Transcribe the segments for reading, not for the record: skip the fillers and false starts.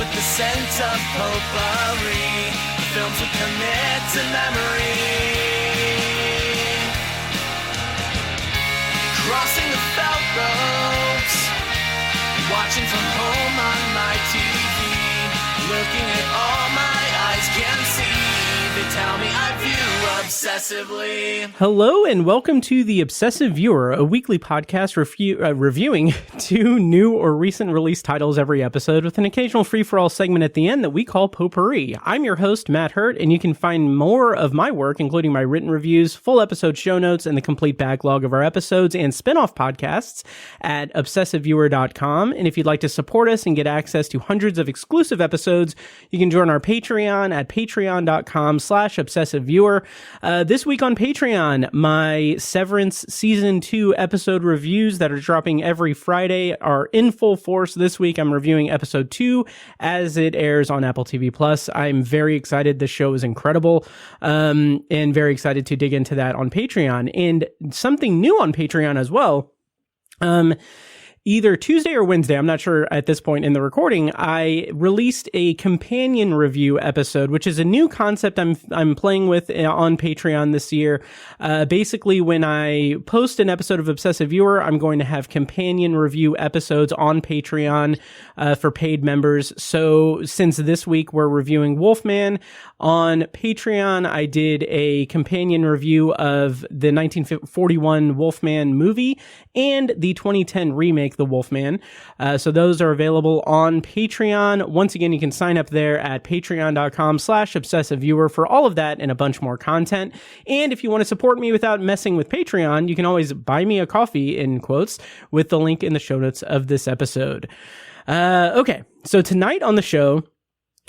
with the scent of potpourri. Films we commit to memory. Crossing the felt ropes, watching from home on my TV, looking at all my eyes can see. They tell me I view obsessively. Hello and welcome to The Obsessive Viewer, a weekly podcast reviewing 2 new or recent release titles every episode with an occasional free-for-all segment at the end that we call Potpourri. I'm your host, Matt Hurt, and you can find more of my work, including my written reviews, full episode show notes, and the complete backlog of our episodes and spin-off podcasts at obsessiveviewer.com. And if you'd like to support us and get access to hundreds of exclusive episodes, you can join our Patreon at patreon.com/obsessiveviewer. This week on Patreon, my Severance Season 2 episode reviews that are dropping every Friday are in full force. This week, I'm reviewing episode 2 as it airs on Apple TV+. I'm very excited. The show is incredible, and very excited to dig into that on Patreon. And something new on Patreon as well. Either Tuesday or Wednesday, I'm not sure at this point in the recording, I released a companion review episode, which is a new concept I'm playing with on Patreon this year. Basically, when I post an episode of Obsessive Viewer, I'm going to have companion review episodes on Patreon for paid members. So since this week we're reviewing Wolfman, on Patreon I did a companion review of the 1941 Wolfman movie and the 2010 remake, The Wolfman. So those are available on Patreon. Once again, you can sign up there at patreon.com/obsessiveviewer for all of that and a bunch more content. And if you want to support me without messing with Patreon, you can always buy me a coffee, in quotes, with the link in the show notes of this episode. Okay, so tonight on the show,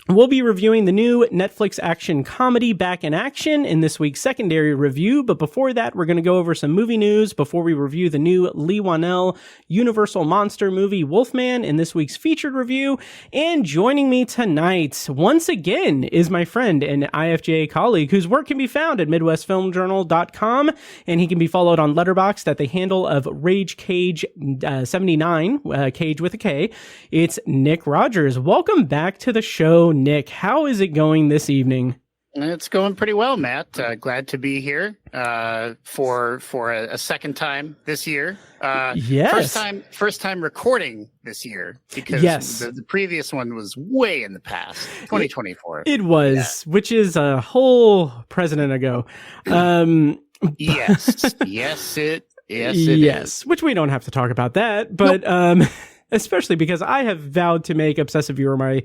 we'll be reviewing the new Netflix action comedy Back in Action in this week's secondary review. But before that, we're going to go over some movie news before we review the new Leigh Whannell Universal monster movie Wolfman in this week's featured review. And joining me tonight, once again, is my friend and IFJA colleague whose work can be found at MidwestFilmJournal.com. And he can be followed on Letterboxd at the handle of RageCage79, Cage with a K. It's Nick Rogers. Welcome back to the show, Nick. How is it going this evening? It's going pretty well, Matt. Glad to be here for a second time this year. Yes. First time recording this year because the previous one was way in the past, 2024. It was, which is a whole president ago. Yes, it is. Which we don't have to talk about that, but nope. Especially because I have vowed to make Obsessive Viewer my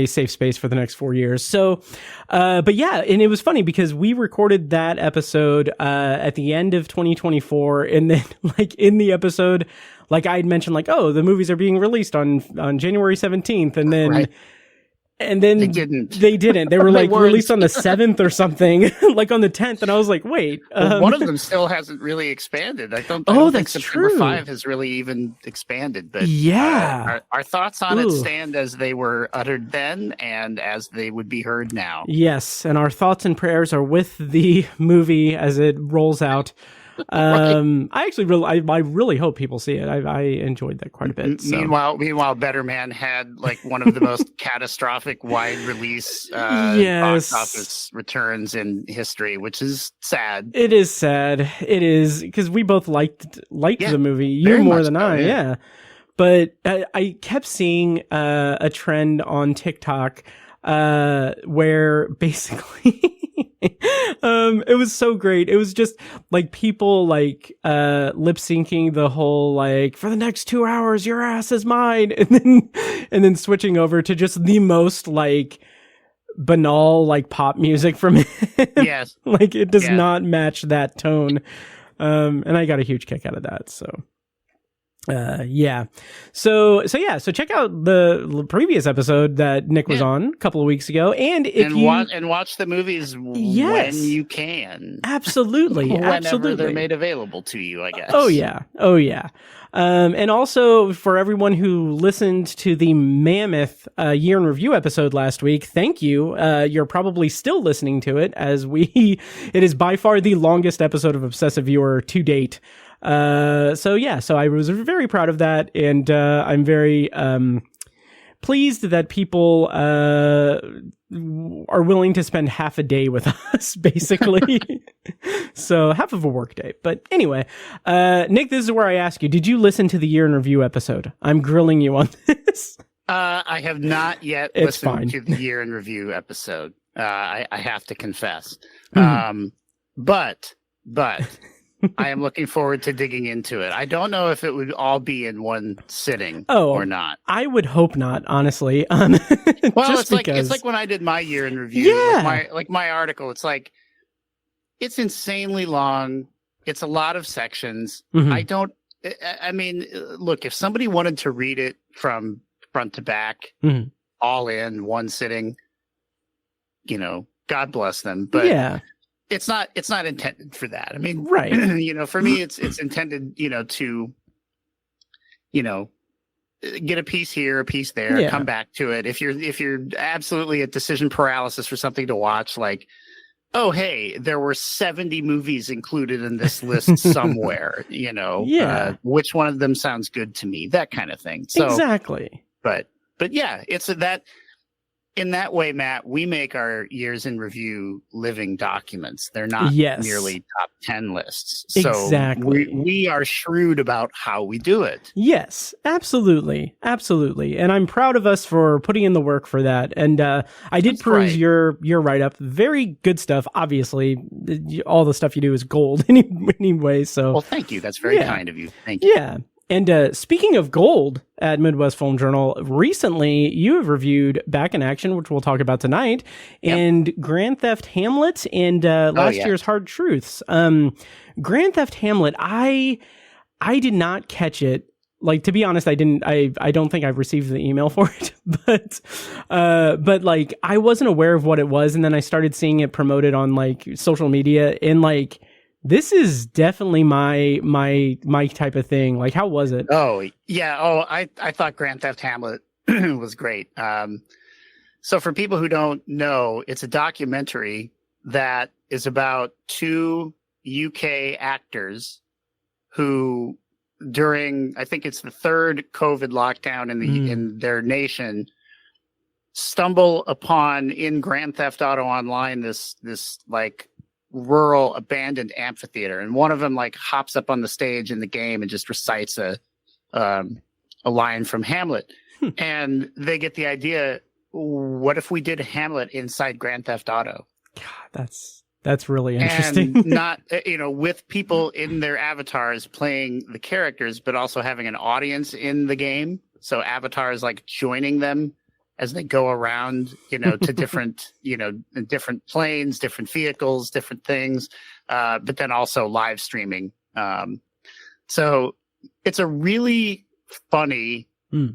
safe space for the next 4 years. So, but yeah, and it was funny because we recorded that episode, at the end of 2024. And then like in the episode, like I had mentioned like, oh, the movies are being released on January 17th. And then, right. And then they didn't. They were like released on the 7th or something, like on the 10th. And I was like, wait. One of them still hasn't really expanded. I don't think September 5 has really even expanded. But yeah, our thoughts on it stand as they were uttered then and as they would be heard now. Yes. And our thoughts and prayers are with the movie as it rolls out. Right. I really hope people see it. I enjoyed that quite a bit. So. Meanwhile, Better Man had like one of the most catastrophic wide release box office returns in history, which is sad. It is sad. It is because we both liked the movie. You more than I, yeah. But I kept seeing a trend on TikTok where basically it was so great. It was just like people like lip syncing the whole like for the next 2 hours your ass is mine, and then switching over to just the most like banal like pop music from him. Yes. Like it does not match that tone. And I got a huge kick out of that. So So check out the previous episode that Nick was on a couple of weeks ago, and watch the movies when you can. Absolutely, whenever they're made available to you, I guess. Oh yeah. And also for everyone who listened to the Mammoth year in review episode last week, thank you. You're probably still listening to it it is by far the longest episode of Obsessive Viewer to date. So I was very proud of that, and I'm very pleased that people are willing to spend half a day with us, basically. So half of a work day. But anyway, Nick, this is where I ask you, did you listen to the Year in Review episode? I'm grilling you on this. I have not yet listened to the Year in Review episode. I have to confess. But I am looking forward to digging into it. I don't know if it would all be in one sitting or not. I would hope not, honestly. Well, it's like when I did my Year in Review, like my article. It's like, it's insanely long. It's a lot of sections. I mean, look, if somebody wanted to read it from front to back, all in one sitting, God bless them. But it's not intended for that. I mean, right. For me, it's intended, to, get a piece here, a piece there, come back to it. If you're absolutely at decision paralysis for something to watch, like, oh, hey, there were 70 movies included in this list somewhere, which one of them sounds good to me, that kind of thing. So, exactly. But yeah, it's that in that way, Matt, we make our Years in Review living documents. They're not merely top 10 lists. So exactly. we are shrewd about how we do it. Yes, absolutely. Absolutely. And I'm proud of us for putting in the work for that. And I did peruse your write-up. Very good stuff. Obviously, all the stuff you do is gold anyway. So, well, thank you. That's very kind of you. Thank you. Yeah. And speaking of gold at Midwest Film Journal, recently you have reviewed Back in Action, which we'll talk about tonight, and Grand Theft Hamlet and last year's Hard Truths. Grand Theft Hamlet, I did not catch it. Like, to be honest, I didn't. I don't think I've received the email for it, but like I wasn't aware of what it was, and then I started seeing it promoted on like social media, and like, this is definitely my type of thing. Like, how was it? Oh, yeah. Oh, I thought Grand Theft Hamlet was great. So for people who don't know, it's a documentary that is about two UK actors who, during, I think it's the third COVID lockdown in their nation, stumble upon in Grand Theft Auto Online this like rural abandoned amphitheater, and one of them like hops up on the stage in the game and just recites a line from Hamlet. And they get the idea, what if we did Hamlet inside Grand Theft Auto? God, that's really interesting. And not with people in their avatars playing the characters, but also having an audience in the game, so avatars like joining them as they go around, to different, different planes, different vehicles, different things, but then also live streaming. So it's a really funny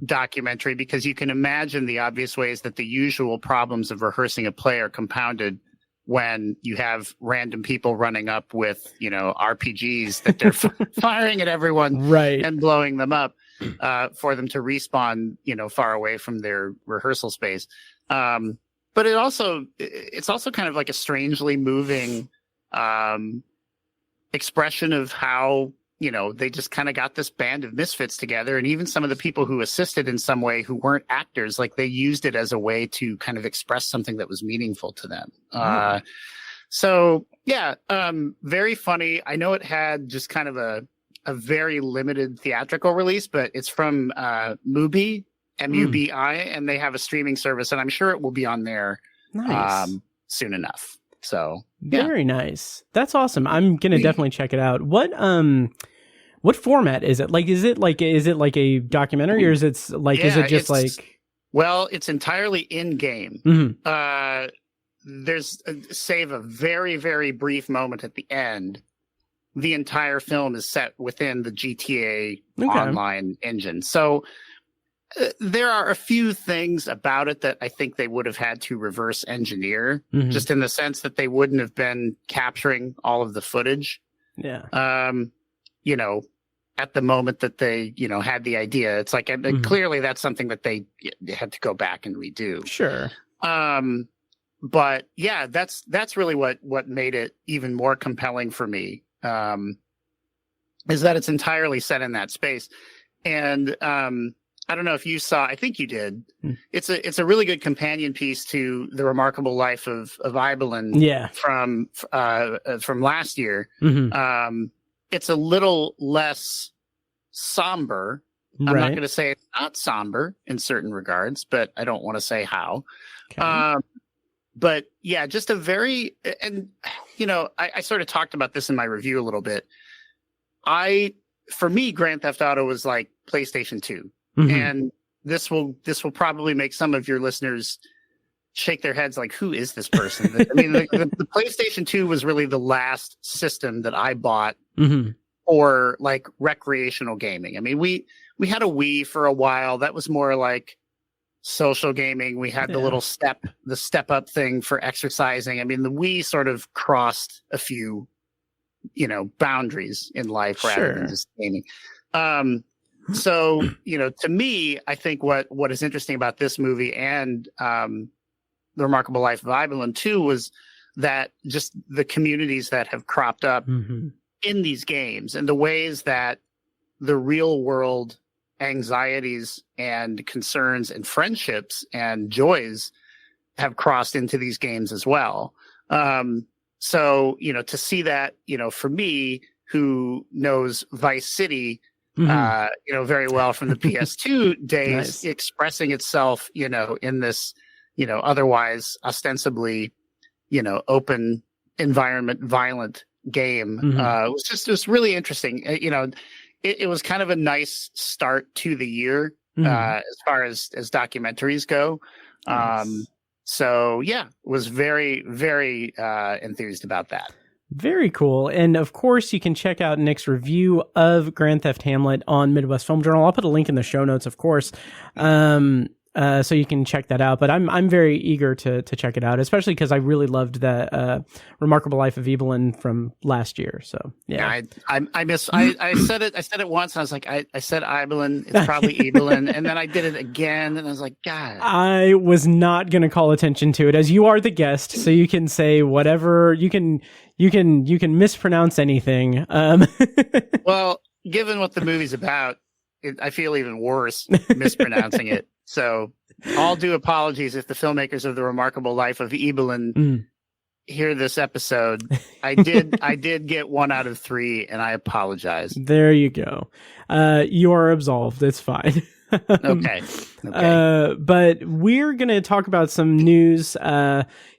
documentary, because you can imagine the obvious ways that the usual problems of rehearsing a play are compounded when you have random people running up with, RPGs that they're firing at everyone and blowing them up. For them to respawn, far away from their rehearsal space. But it's also kind of like a strangely moving expression of how, they just kind of got this band of misfits together. And even some of the people who assisted in some way who weren't actors, like they used it as a way to kind of express something that was meaningful to them. So yeah, very funny. I know it had just kind of a very limited theatrical release, but it's from Mubi, M-U-B-I, and they have a streaming service, and I'm sure it will be on there soon enough. So very nice. That's awesome. I'm gonna definitely check it out. What format is it? Like, is it like a documentary, or is it like is it just like? Well, it's entirely in game. There's save a very, very brief moment at the end. The entire film is set within the GTA Online engine. So there are a few things about it that I think they would have had to reverse engineer, just in the sense that they wouldn't have been capturing all of the footage. Yeah. At the moment that they, had the idea. It's like, clearly that's something that they had to go back and redo. Sure. But yeah, that's really what made it even more compelling for me. Is that it's entirely set in that space. And I don't know if you saw, I think you did. It's a really good companion piece to The Remarkable Life of Ibelin from last year. Mm-hmm. It's a little less somber. Right. I'm not going to say it's not somber in certain regards, but I don't want to say how. Okay. But yeah, just a very, and I sort of talked about this in my review a little bit. For me, Grand Theft Auto was like PlayStation 2. Mm-hmm. And this will probably make some of your listeners shake their heads like, who is this person? I mean, the PlayStation 2 was really the last system that I bought for like recreational gaming. I mean, we had a Wii for a while. That was more like social gaming. We had the little step up thing for exercising. I mean, the Wii sort of crossed a few, boundaries in life rather than just gaming. So, to me, I think what is interesting about this movie and The Remarkable Life of Ibelin too was that just the communities that have cropped up in these games and the ways that the real world anxieties and concerns and friendships and joys have crossed into these games as well. So, to see that, for me, who knows Vice City, very well from the PS2 days, expressing itself, in this, otherwise ostensibly, open environment, violent game. It was just really interesting. It was kind of a nice start to the year as far as documentaries go. Nice. So yeah, was very, very enthused about that. Very cool. And of course, you can check out Nick's review of Grand Theft Hamlet on Midwest Film Journal. I'll put a link in the show notes, of course, so you can check that out. But I'm very eager to check it out, especially because I really loved the Remarkable Life of Ibelin from last year. So yeah, I said it once, and I was like, I said Ibelin. It's probably Ibelin, and then I did it again, and I was like, God. I was not going to call attention to it, as you are the guest, so you can say whatever you can. You can mispronounce anything. Well, given what the movie's about, I feel even worse mispronouncing it. So all due apologies if the filmmakers of The Remarkable Life of Ibelin hear this episode. I did get 1 out of 3, and I apologize. There you go. You are absolved. It's fine. Okay. But we're going to talk about some news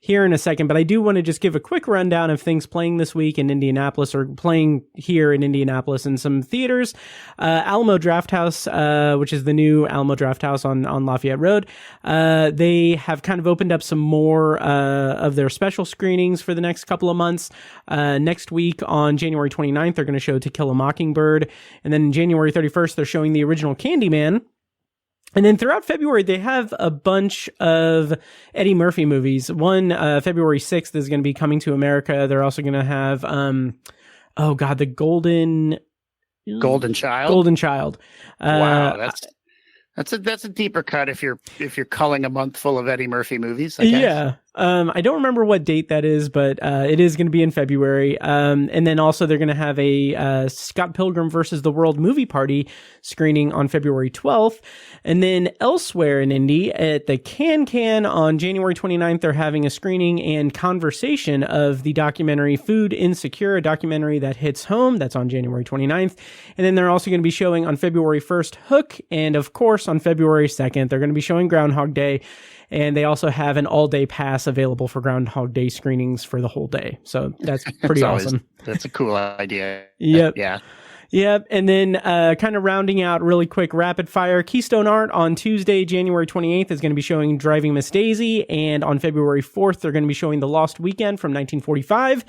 here in a second, but I do want to just give a quick rundown of things playing this week in Indianapolis, or playing here in Indianapolis in some theaters. Alamo Drafthouse, which is the new Alamo Drafthouse on Lafayette Road, they have kind of opened up some more of their special screenings for the next couple of months. Next week on January 29th, they're going to show To Kill a Mockingbird, and then January 31st, they're showing the original Candyman. And then throughout February, they have a bunch of Eddie Murphy movies. One, February 6th is going to be Coming to America. They're also going to have, the Golden Child. Golden Child. Wow, that's a deeper cut if you're culling a month full of Eddie Murphy movies, I guess. Yeah. I don't remember what date that is, but it is going to be in February. And then also they're going to have a Scott Pilgrim versus the World movie party screening on February 12th. And then elsewhere in Indy at the Can on January 29th, they're having a screening and conversation of the documentary Food Insecure, a documentary that hits home. That's on January 29th. And then they're also going to be showing on February 1st Hook. And of course, on February 2nd, they're going to be showing Groundhog Day. And they also have an all-day pass available for Groundhog Day screenings for the whole day. So that's pretty awesome. That's a cool idea. Yep. Yeah. Yep. And then kind of rounding out really quick rapid fire, Keystone Art on Tuesday, January 28th is going to be showing Driving Miss Daisy. And on February 4th, they're going to be showing The Lost Weekend from 1945.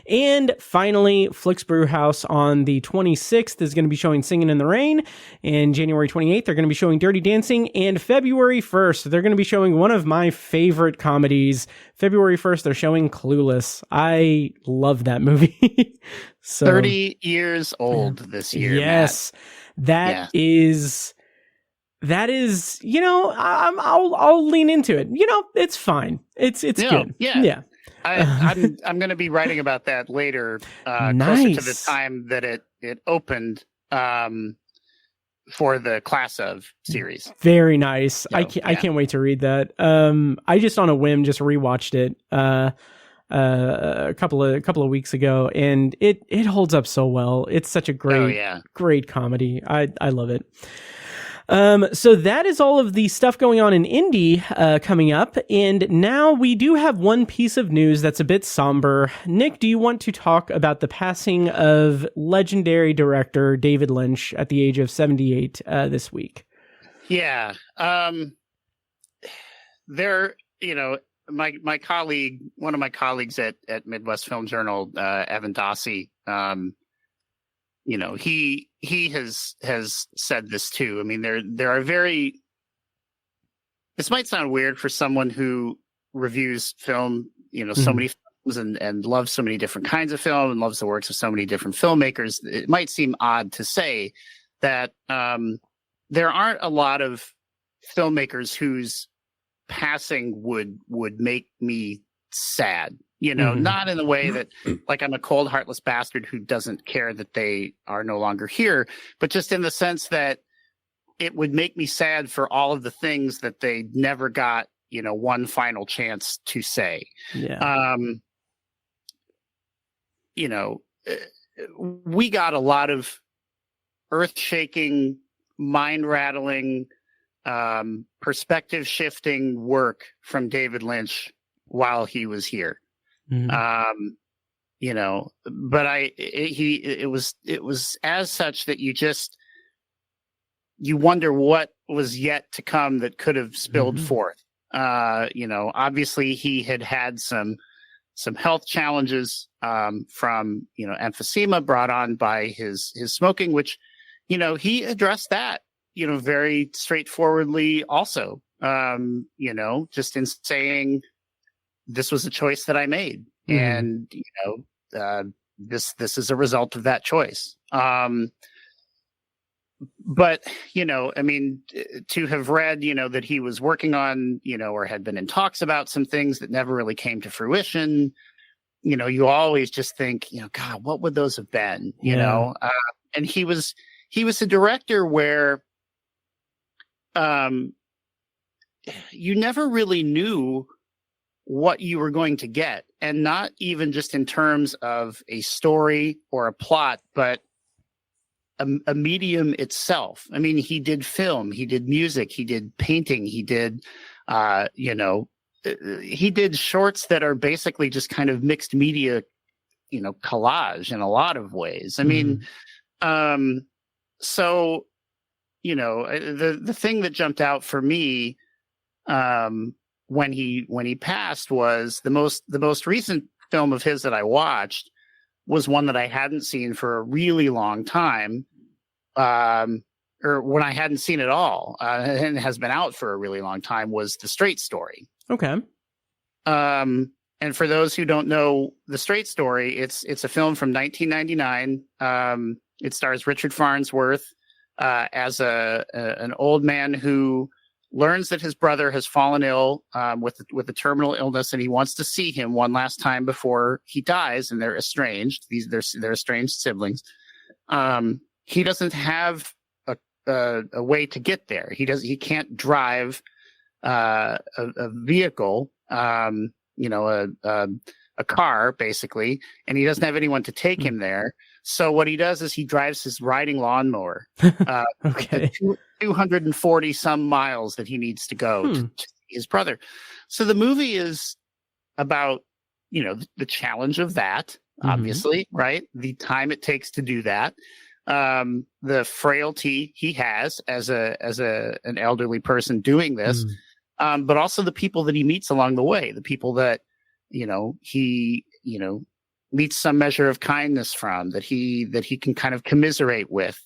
And finally, Flicks Brewhouse on the 26th is going to be showing Singin' in the Rain. And January 28th, they're going to be showing Dirty Dancing. And February 1st, they're going to be showing one of my favorite comedies. February 1st, they're showing Clueless. I love that movie. So, 30 years old this year. Yes, Matt. That is, I'll lean into it. It's fine. It's good. Yeah. I'm going to be writing about that later, nice. Closer to the time that it opened. for the Class of series. Very nice. So, I can't wait to read that. I just on a whim just rewatched it a couple of weeks ago, and it holds up so well. It's such a great comedy. I love it. So that is all of the stuff going on in indie coming up, and now we do have one piece of news that's a bit somber. Nick, do you want to talk about the passing of legendary director David Lynch at the age of 78 this week? Yeah. There, my colleague, one of my colleagues at Midwest Film Journal, Evan Dossie, he has said this too. I mean, there are this might sound weird for someone who reviews film, so many films and loves so many different kinds of film and loves the works of so many different filmmakers. It might seem odd to say that there aren't a lot of filmmakers whose passing would make me sad. Not in the way that like I'm a cold, heartless bastard who doesn't care that they are no longer here, but just in the sense that it would make me sad for all of the things that they never got, one final chance to say. Yeah. We got a lot of earth-shaking, mind-rattling, perspective-shifting work from David Lynch while he was here. Mm-hmm. But it was as such that you wonder what was yet to come that could have spilled forth. Obviously he had some health challenges, from, emphysema brought on by his smoking, which, he addressed that, very straightforwardly also, just in saying, this was a choice that I made, and this is a result of that choice. But I mean, to have read, that he was working on, or had been in talks about some things that never really came to fruition, you always just think, God, what would those have been? And he was a director where, you never really knew what you were going to get, and not even just in terms of a story or a plot, but a medium itself. I mean, he did film, he did music, he did painting, he did, he did shorts that are basically just kind of mixed media, collage in a lot of ways. I mean, so, the thing that jumped out for me, when he passed was the most recent film of his that I watched was one that I hadn't seen for a really long time, or when I hadn't seen it all, and has been out for a really long time, was The Straight Story. Okay. And for those who don't know The Straight Story, it's a film from 1999. It stars Richard Farnsworth as an old man who learns that his brother has fallen ill with a terminal illness, and he wants to see him one last time before he dies. And they're estranged; they're estranged siblings. He doesn't have a way to get there. He can't drive a vehicle, a car basically, and he doesn't have anyone to take him there. So what he does is he drives his riding lawnmower. Okay. 240 some miles that he needs to go to see his brother. So the movie is about, the challenge of that, obviously, right? The time it takes to do that. The frailty he has as an elderly person doing this, but also the people that he meets along the way, the people that, he, meets some measure of kindness from, that he can kind of commiserate with,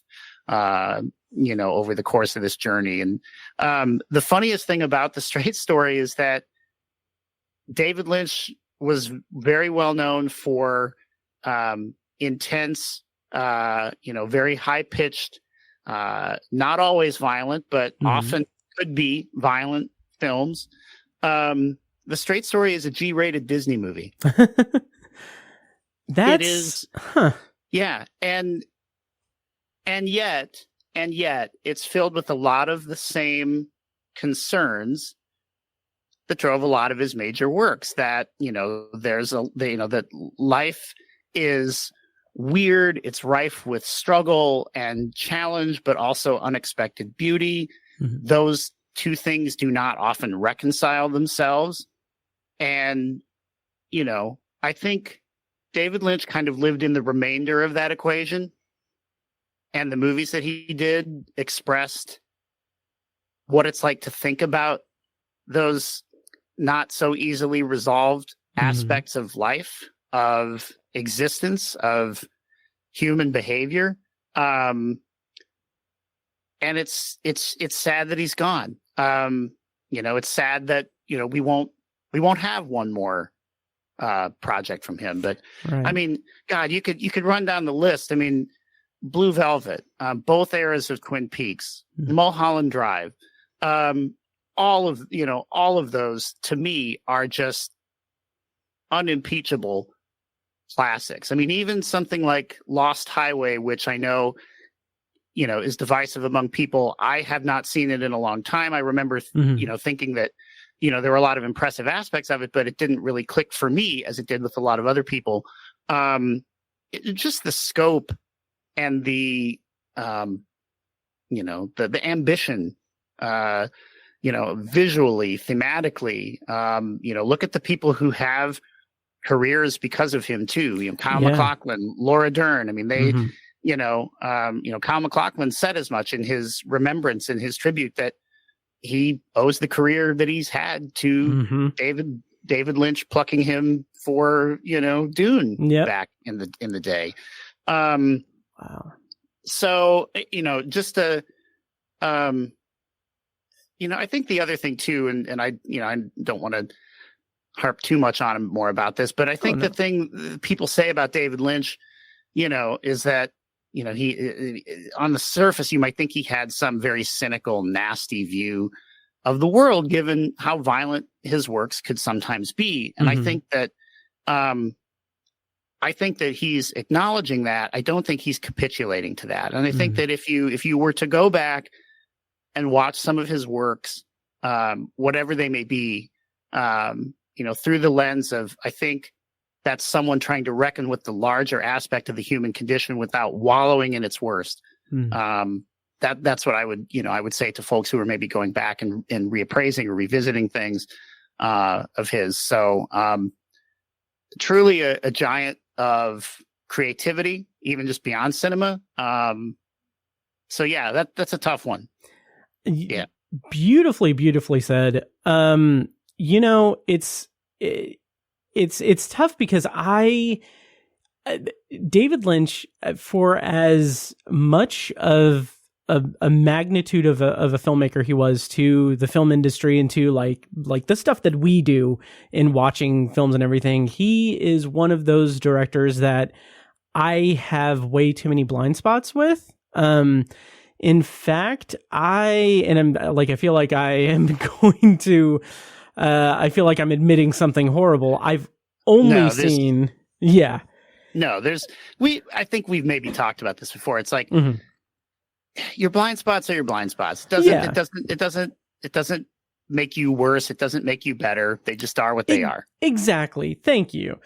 over the course of this journey. And the funniest thing about The Straight Story is that David Lynch was very well known for intense, very high-pitched, not always violent, but often could be violent films. The Straight Story is a G-rated Disney movie. It is. Yeah. And yet and yet it's filled with a lot of the same concerns that drove a lot of his major works. That, that life is weird, it's rife with struggle and challenge, but also unexpected beauty. Mm-hmm. Those two things do not often reconcile themselves. And, I think David Lynch kind of lived in the remainder of that equation. And the movies that he did expressed what it's like to think about those not so easily resolved aspects of life, of existence, of human behavior. And it's sad that he's gone. It's sad that, we won't have one more project from him. But right. I mean, God, you could run down the list. I mean, Blue Velvet, both eras of Twin Peaks, Mulholland Drive, all of those to me are just unimpeachable classics. I mean, even something like Lost Highway, which I know, is divisive among people. I have not seen it in a long time. I remember, thinking that, there were a lot of impressive aspects of it, but it didn't really click for me as it did with a lot of other people. Just the scope and the, the ambition, visually, thematically, look at the people who have careers because of him too. Kyle MacLachlan, Laura Dern. I mean, they, Kyle MacLachlan said as much in his remembrance, in his tribute, that he owes the career that he's had to David Lynch plucking him for, Dune back in the day. Wow. So, just I think the other thing too, and I don't want to harp too much on him more about this, but I think the thing people say about David Lynch, is that, he, on the surface, you might think he had some very cynical, nasty view of the world, given how violent his works could sometimes be. And I think that he's acknowledging that. I don't think he's capitulating to that. And I think that if you were to go back and watch some of his works, whatever they may be, through the lens of, I think that's someone trying to reckon with the larger aspect of the human condition without wallowing in its worst. That's what I would say to folks who are maybe going back and reappraising or revisiting things of his. So truly a giant of creativity, even just beyond cinema. So yeah, that's a tough one. Yeah. Beautifully said. It's tough because David Lynch, for as much of a magnitude of a filmmaker he was to the film industry and to like the stuff that we do in watching films and everything, he is one of those directors that I have way too many blind spots with. In fact, I feel like I am going to, I feel like I'm admitting something horrible. I've only seen, I think we've maybe talked about this before. It's like, your blind spots are your blind spots. It doesn't make you worse. It doesn't make you better. They just are what they are. Exactly. Thank you.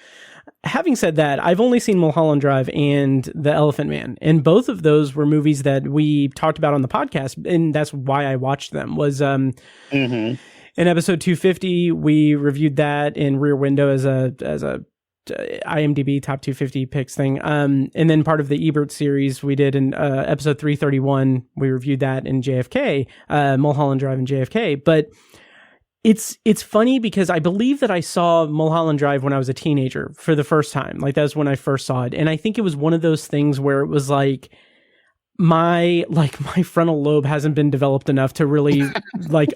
Having said that, I've only seen Mulholland Drive and The Elephant Man, and both of those were movies that we talked about on the podcast, and that's why I watched them. Was in episode 250, we reviewed that in Rear Window as a IMDb top 250 picks thing, and then part of the Ebert series we did in episode 331. We reviewed that in JFK, Mulholland Drive and JFK, but. It's funny because I believe that I saw Mulholland Drive when I was a teenager for the first time. Like, that was when I first saw it. And I think it was one of those things where it was like my frontal lobe hasn't been developed enough to really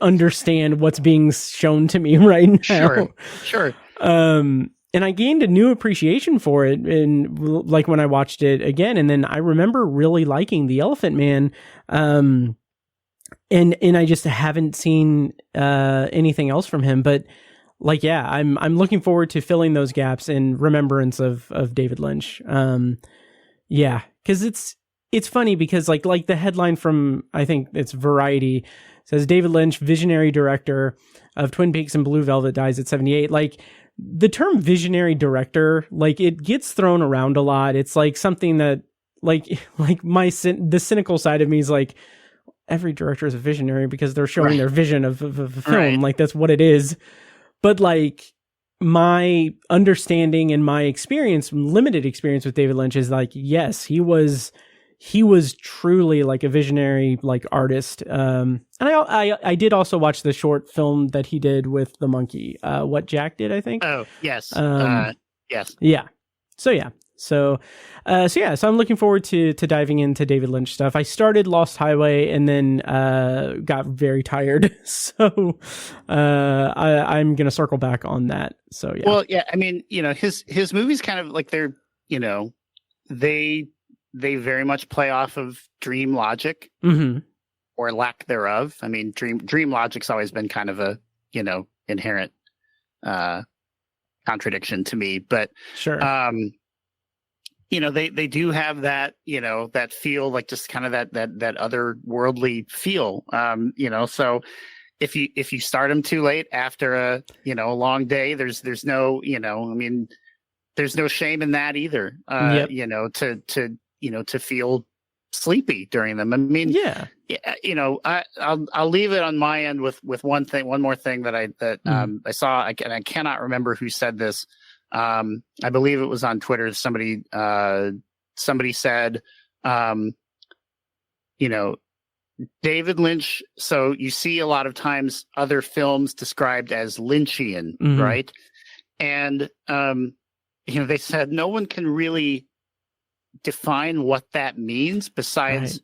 understand what's being shown to me right now. Sure. And I gained a new appreciation for it when I watched it again. And then I remember really liking The Elephant Man. And I just haven't seen anything else from him, but I'm looking forward to filling those gaps in remembrance of David Lynch. Because it's funny because like the headline from, I think it's Variety, says David Lynch, visionary director of Twin Peaks and Blue Velvet, dies at 78. Like, the term visionary director, like, it gets thrown around a lot. It's like something that like the cynical side of me is like, every director is a visionary because they're showing their vision of a film. Right. Like, that's what it is. But like, my understanding and my experience, limited experience with David Lynch, is like, yes, he was truly like a visionary, like, artist. And I did also watch the short film that he did with the monkey, What Jack Did, I think. Oh, yes. Yes. Yeah. So I'm looking forward to diving into David Lynch stuff. I started Lost Highway and then got very tired. So I'm going to circle back on that. So, yeah. Well, yeah, I mean, his movies kind of like they're, they very much play off of dream logic or lack thereof. I mean, dream logic's always been kind of a, inherent contradiction to me, but sure. They do have that, that feel, like just kind of that otherworldly feel, so if you start them too late after a long day, there's no, there's no shame in that either, to feel sleepy during them. I mean, I'll leave it on my end with one more thing that I saw, I cannot remember who said this. I believe it was on Twitter. Somebody said, David Lynch. So you see a lot of times other films described as Lynchian, right? And, they said no one can really define what that means besides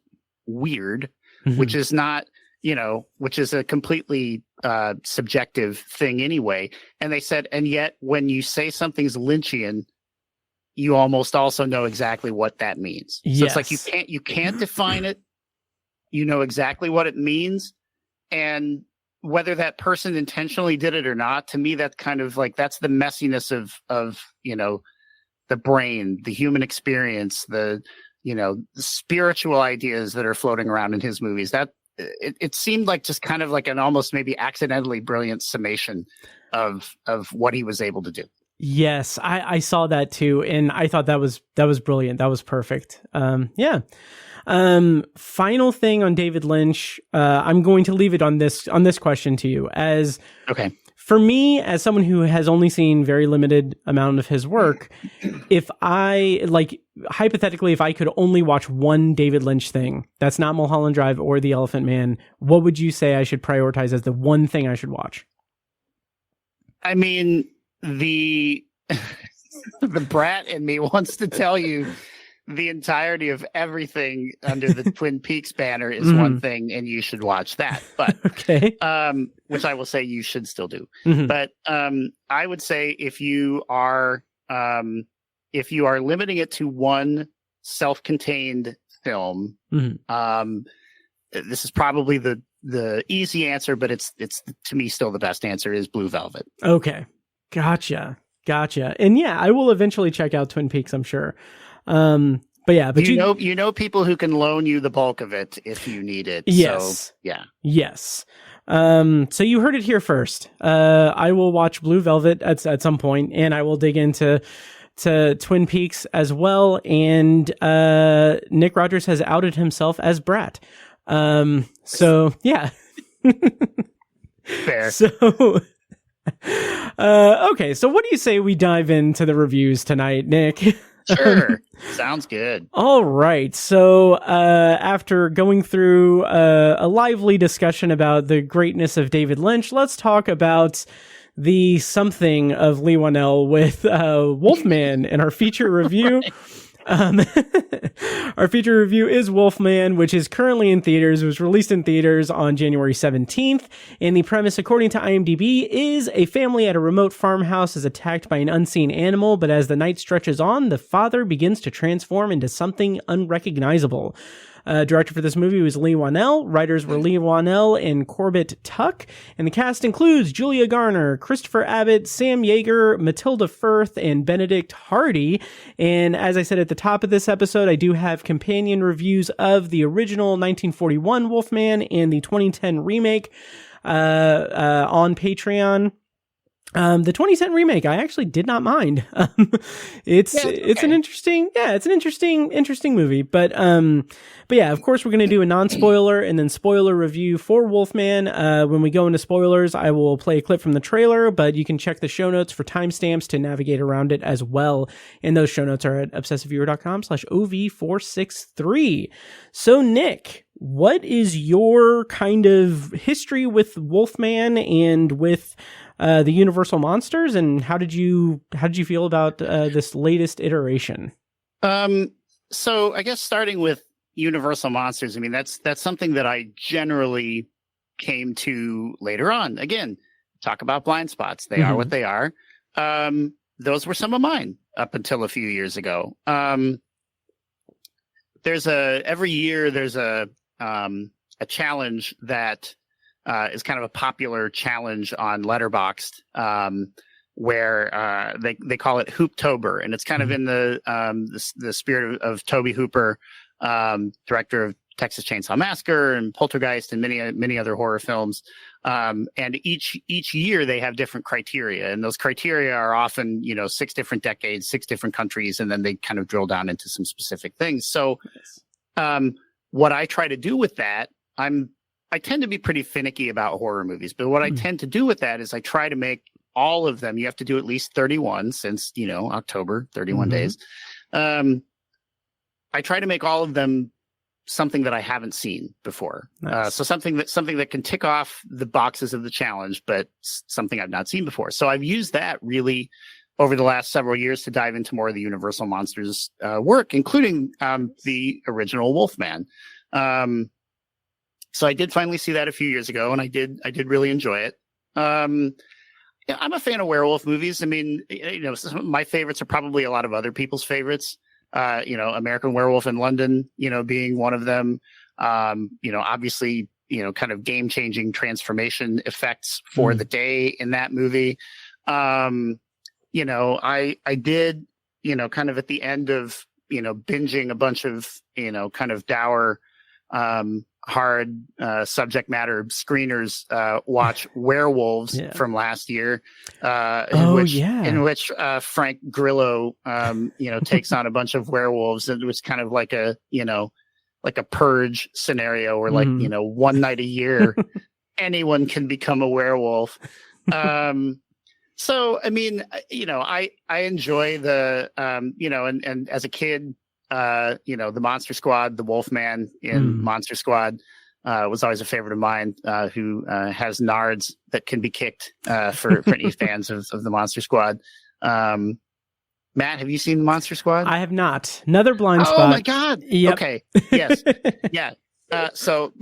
weird, which is not, which is a completely subjective thing anyway. And they said, and yet when you say something's Lynchian, you almost also know exactly what that means. So it's like you can't define it. You know exactly what it means. And whether that person intentionally did it or not, to me, that's kind of like, that's the messiness of the brain, the human experience, the spiritual ideas that are floating around in his movies. That it seemed like just kind of like an almost maybe accidentally brilliant summation of what he was able to do. Yes, I saw that too, and I thought that was brilliant. That was perfect. Final thing on David Lynch. I'm going to leave it on this question to you as okay. For me, as someone who has only seen very limited amount of his work, if I hypothetically, if I could only watch one David Lynch thing, that's not Mulholland Drive or The Elephant Man, what would you say I should prioritize as the one thing I should watch? I mean, the brat in me wants to tell you the entirety of everything under the Twin Peaks banner is one thing, and you should watch that. But okay, which I will say you should still do. But I would say if you are limiting it to one self-contained film, this is probably the easy answer, but it's to me still the best answer is Blue Velvet. Okay, gotcha. And yeah, I will eventually check out Twin Peaks, I'm sure. But you know people who can loan you the bulk of it if you need it. Yes. So, yeah. Yes. So you heard it here first. I will watch Blue Velvet at some point, and I will dig into Twin Peaks as well. And Nick Rogers has outed himself as Brat. So yeah. Fair. So okay. So what do you say we dive into the reviews tonight, Nick? Sure. Sounds good. All right. So after going through a lively discussion about the greatness of David Lynch, let's talk about the something of Leigh Whannell with Wolfman in our feature review. Our feature review is Wolfman, which is currently in theaters. It was released in theaters on January 17th. And the premise, according to IMDb, is a family at a remote farmhouse is attacked by an unseen animal, but as the night stretches on, the father begins to transform into something unrecognizable. Director for this movie was Leigh Whannell. Writers were Leigh Whannell and Corbett Tuck. And the cast includes Julia Garner, Christopher Abbott, Sam Yeager, Matilda Firth, and Benedict Hardy. And as I said at the top of this episode, I do have companion reviews of the original 1941 Wolfman and the 2010 remake on Patreon. The 2010 remake, I actually did not mind. It's an interesting movie, but yeah, of course we're going to do a non-spoiler and then spoiler review for Wolfman. When we go into spoilers, I will play a clip from the trailer, but you can check the show notes for timestamps to navigate around it as well. And those show notes are at obsessiveviewer.com/OV463. So Nick, what is your kind of history with Wolfman and with the Universal monsters, and how did you feel about this latest iteration? So I guess starting with Universal monsters, I mean that's something that I generally came to later on. Again, talk about blind spots. They are what they are. Those were some of mine up until a few years ago. Every year there's a challenge that is kind of a popular challenge on Letterboxd, where they call it Hooptober, and it's kind of in the spirit of Tobe Hooper, director of Texas Chainsaw Massacre and Poltergeist and many other horror films. And each year they have different criteria, and those criteria are often 6 different decades, 6 different countries, and then they kind of drill down into some specific things. So, what I try to do with that, I tend to be pretty finicky about horror movies, but what I tend to do with that is I try to make all of them. You have to do at least 31 since, October, 31 days. I try to make all of them something that I haven't seen before. Nice. So something that can tick off the boxes of the challenge, but something I've not seen before. So I've used that really over the last several years to dive into more of the Universal Monsters work, including the original Wolfman. So I did finally see that a few years ago, and I did really enjoy it. I'm a fan of werewolf movies. I mean, some of my favorites are probably a lot of other people's favorites. American Werewolf in London, being one of them. Obviously, kind of game-changing transformation effects for the day in that movie. I did, kind of at the end of, binging a bunch of, kind of dour, hard subject matter screeners, watch Werewolves from last year, in which Frank Grillo takes on a bunch of werewolves. It was kind of like a purge scenario where one night a year anyone can become a werewolf. So I mean, I enjoy the and as a kid, the Monster Squad, the Wolfman in Monster Squad, was always a favorite of mine, who has nards that can be kicked, for any fans of the Monster Squad. Matt, have you seen the Monster Squad? I have not. Another blind spot. Oh my God. Yep. Okay. Yes. Yeah. So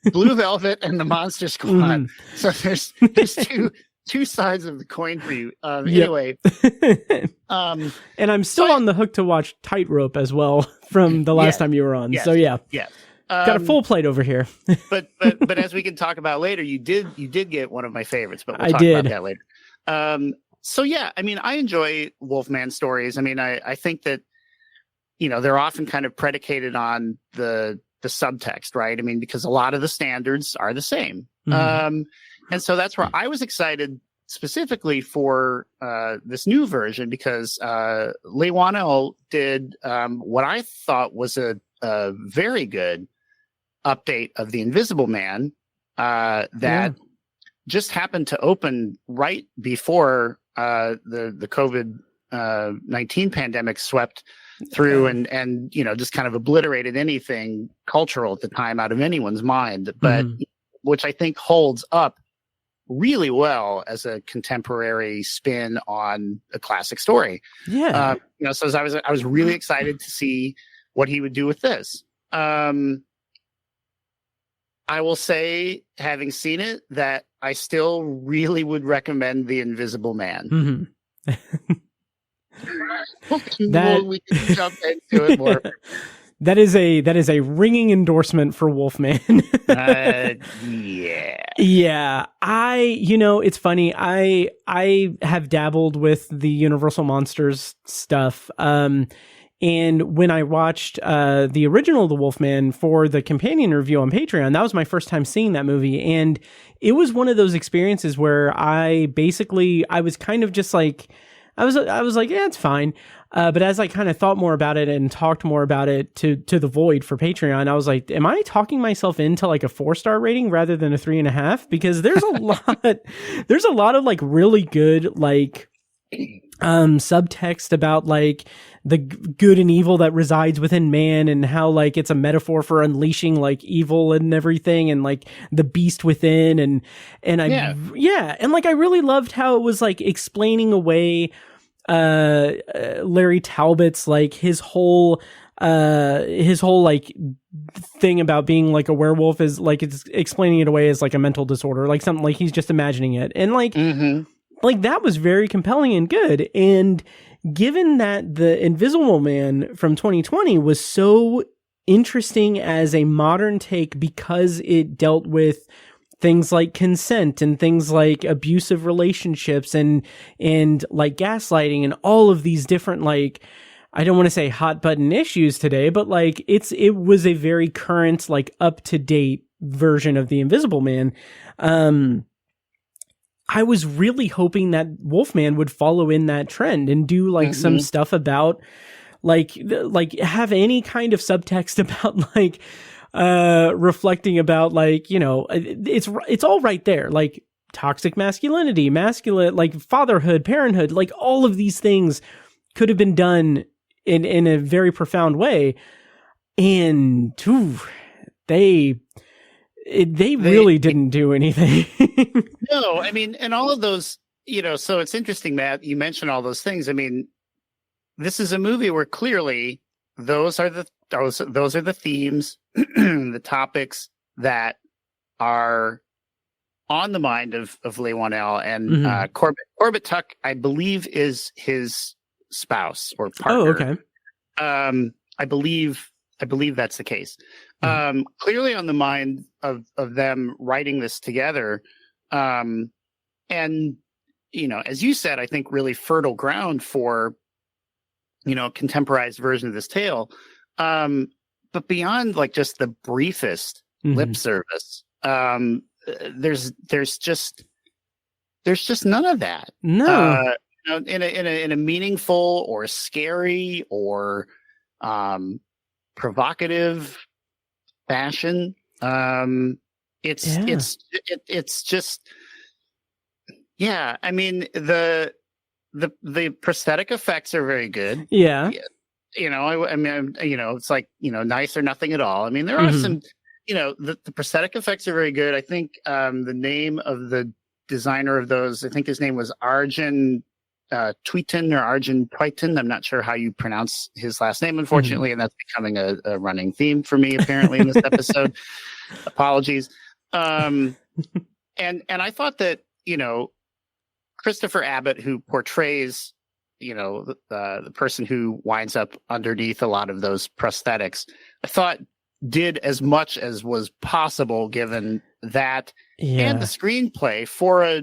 Blue Velvet and the Monster Squad. So there's two sides of the coin for you. Anyway. And I'm still on the hook to watch Tightrope as well from the last time you were on. Yes, so yeah. Got a Um, full plate over here. but as we can talk about later, you did get one of my favorites, but we'll talk about that later. So yeah, I mean, I enjoy Wolfman stories. I mean, I think that, they're often kind of predicated on the subtext, right? I mean, because a lot of the standards are the same. And so that's where I was excited specifically for this new version, because Leigh Whannell did what I thought was a very good update of The Invisible Man that just happened to open right before the COVID-19 pandemic swept through and just kind of obliterated anything cultural at the time out of anyone's mind, but which I think holds up really well as a contemporary spin on a classic story. So I was really excited to see what he would do with this. I will say, having seen it, that I still really would recommend The Invisible Man. That we can jump into it more. That is a ringing endorsement for Wolfman. Yeah. Yeah. It's funny. I have dabbled with the Universal Monsters stuff. And when I watched the original The Wolfman for the companion review on Patreon, that was my first time seeing that movie. And it was one of those experiences where I was kind of just like, I was like, yeah, it's fine. But as I kind of thought more about it and talked more about it to the Void for Patreon, I was like, am I talking myself into like a 4-star rating rather than a 3.5? Because there's a lot of like really good, like, subtext about like the good and evil that resides within man, and how like it's a metaphor for unleashing like evil and everything, and like the beast within, and and like I really loved how it was like explaining away Larry Talbot's like his whole like thing about being like a werewolf is like, it's explaining it away as like a mental disorder, like something like he's just imagining it, and like like that was very compelling and good. And given that The Invisible Man from 2020 was so interesting as a modern take because it dealt with things like consent and things like abusive relationships and like gaslighting and all of these different, like, I don't want to say hot button issues today, but like it was a very current, like up to date version of The Invisible Man. I was really hoping that Wolfman would follow in that trend and do like some stuff about like have any kind of subtext about like reflecting about like, you know, it's all right there, like toxic masculinity, masculine, like fatherhood, parenthood, like all of these things could have been done in a very profound way. And they really didn't do anything. No, I mean, and all of those, you know, so it's interesting, Matt, you mentioned all those things. I mean, this is a movie where clearly those are the themes, the topics that are on the mind of Leigh Whannell, and Corbett Tuck, I believe, is his spouse or partner. Oh, okay. I believe that's the case. Clearly on the mind of them writing this together. And, you know, as you said, I think really fertile ground for, you know, a contemporized version of this tale. But beyond like just the briefest lip service, there's just none of that. No. You know, in a meaningful or scary or provocative fashion. It's just, yeah. I mean, the prosthetic effects are very good. Yeah. You know, I mean, you know, it's like, you know, nice or nothing at all. I mean, there are some, you know, the prosthetic effects are very good. I think the name of the designer of those, I think his name was Arjun Tweeton or Arjun Tweeton. I'm not sure how you pronounce his last name, unfortunately, and that's becoming a running theme for me apparently in this episode. Apologies. And I thought that, you know, Christopher Abbott, who portrays, you know, the person who winds up underneath a lot of those prosthetics, I thought did as much as was possible given that and the screenplay for a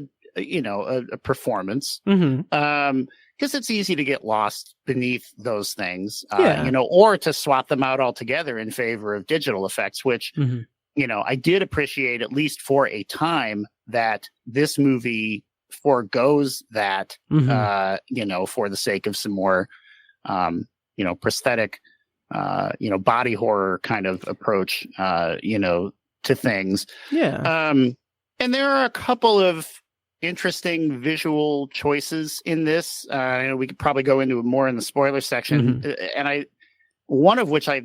performance. Because it's easy to get lost beneath those things, you know, or to swap them out altogether in favor of digital effects, which, you know, I did appreciate, at least for a time, that this movie forgoes that, you know, for the sake of some more, you know, prosthetic, you know, body horror kind of approach, you know, to things. Yeah. And there are a couple of interesting visual choices in this. You know, we could probably go into it more in the spoiler section. And one of which I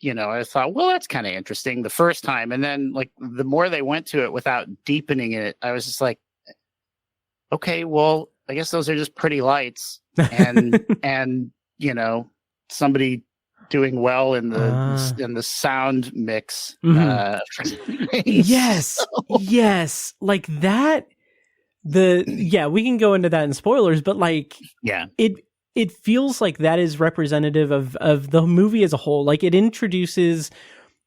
you know, I thought, well, that's kind of interesting the first time. And then like the more they went to it without deepening it, I was just like, okay, well, I guess those are just pretty lights and, and, you know, somebody doing well in the sound mix. Yes. Yes. Like that. We can go into that in spoilers, but like, it feels like that is representative of the movie as a whole. Like, it introduces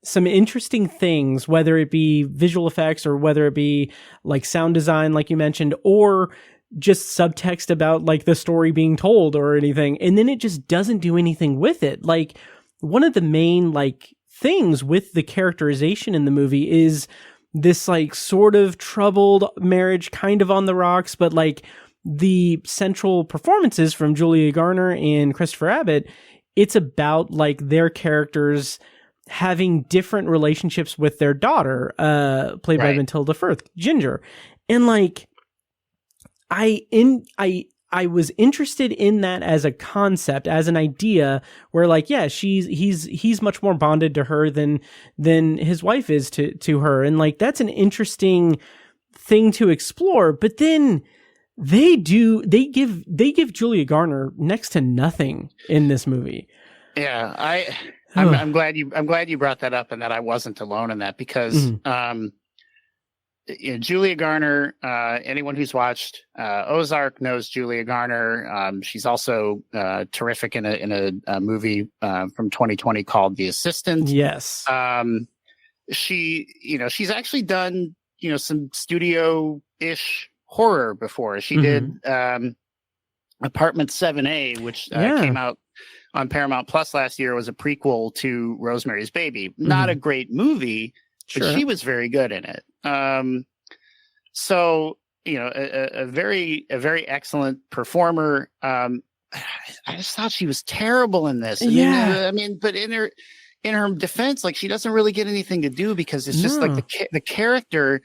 some interesting things, whether it be visual effects or whether it be like sound design, like you mentioned, or just subtext about like the story being told or anything. And then it just doesn't do anything with it. Like, one of the main like things with the characterization in the movie is this like sort of troubled marriage, kind of on the rocks, but like the central performances from Julia Garner and Christopher Abbott, it's about like their characters having different relationships with their daughter, played by Matilda Firth, Ginger. And like, I was interested in that as a concept, as an idea, where like, yeah, he's much more bonded to her than his wife is to her, and like that's an interesting thing to explore. But then they give Julia Garner next to nothing in this movie. Yeah, I'm glad you brought that up, and that I wasn't alone in that, because Julia Garner, anyone who's watched Ozark knows Julia Garner. She's also terrific in a movie from 2020 called The Assistant. Yes. She's actually done some studio-ish horror before. She did Apartment 7A, which came out on Paramount Plus last year. Was a prequel to Rosemary's Baby. Not a great movie, but she was very good in it. So a very excellent performer. I just thought she was terrible in this. I mean, but in her defense, like, she doesn't really get anything to do, because it's just like the character.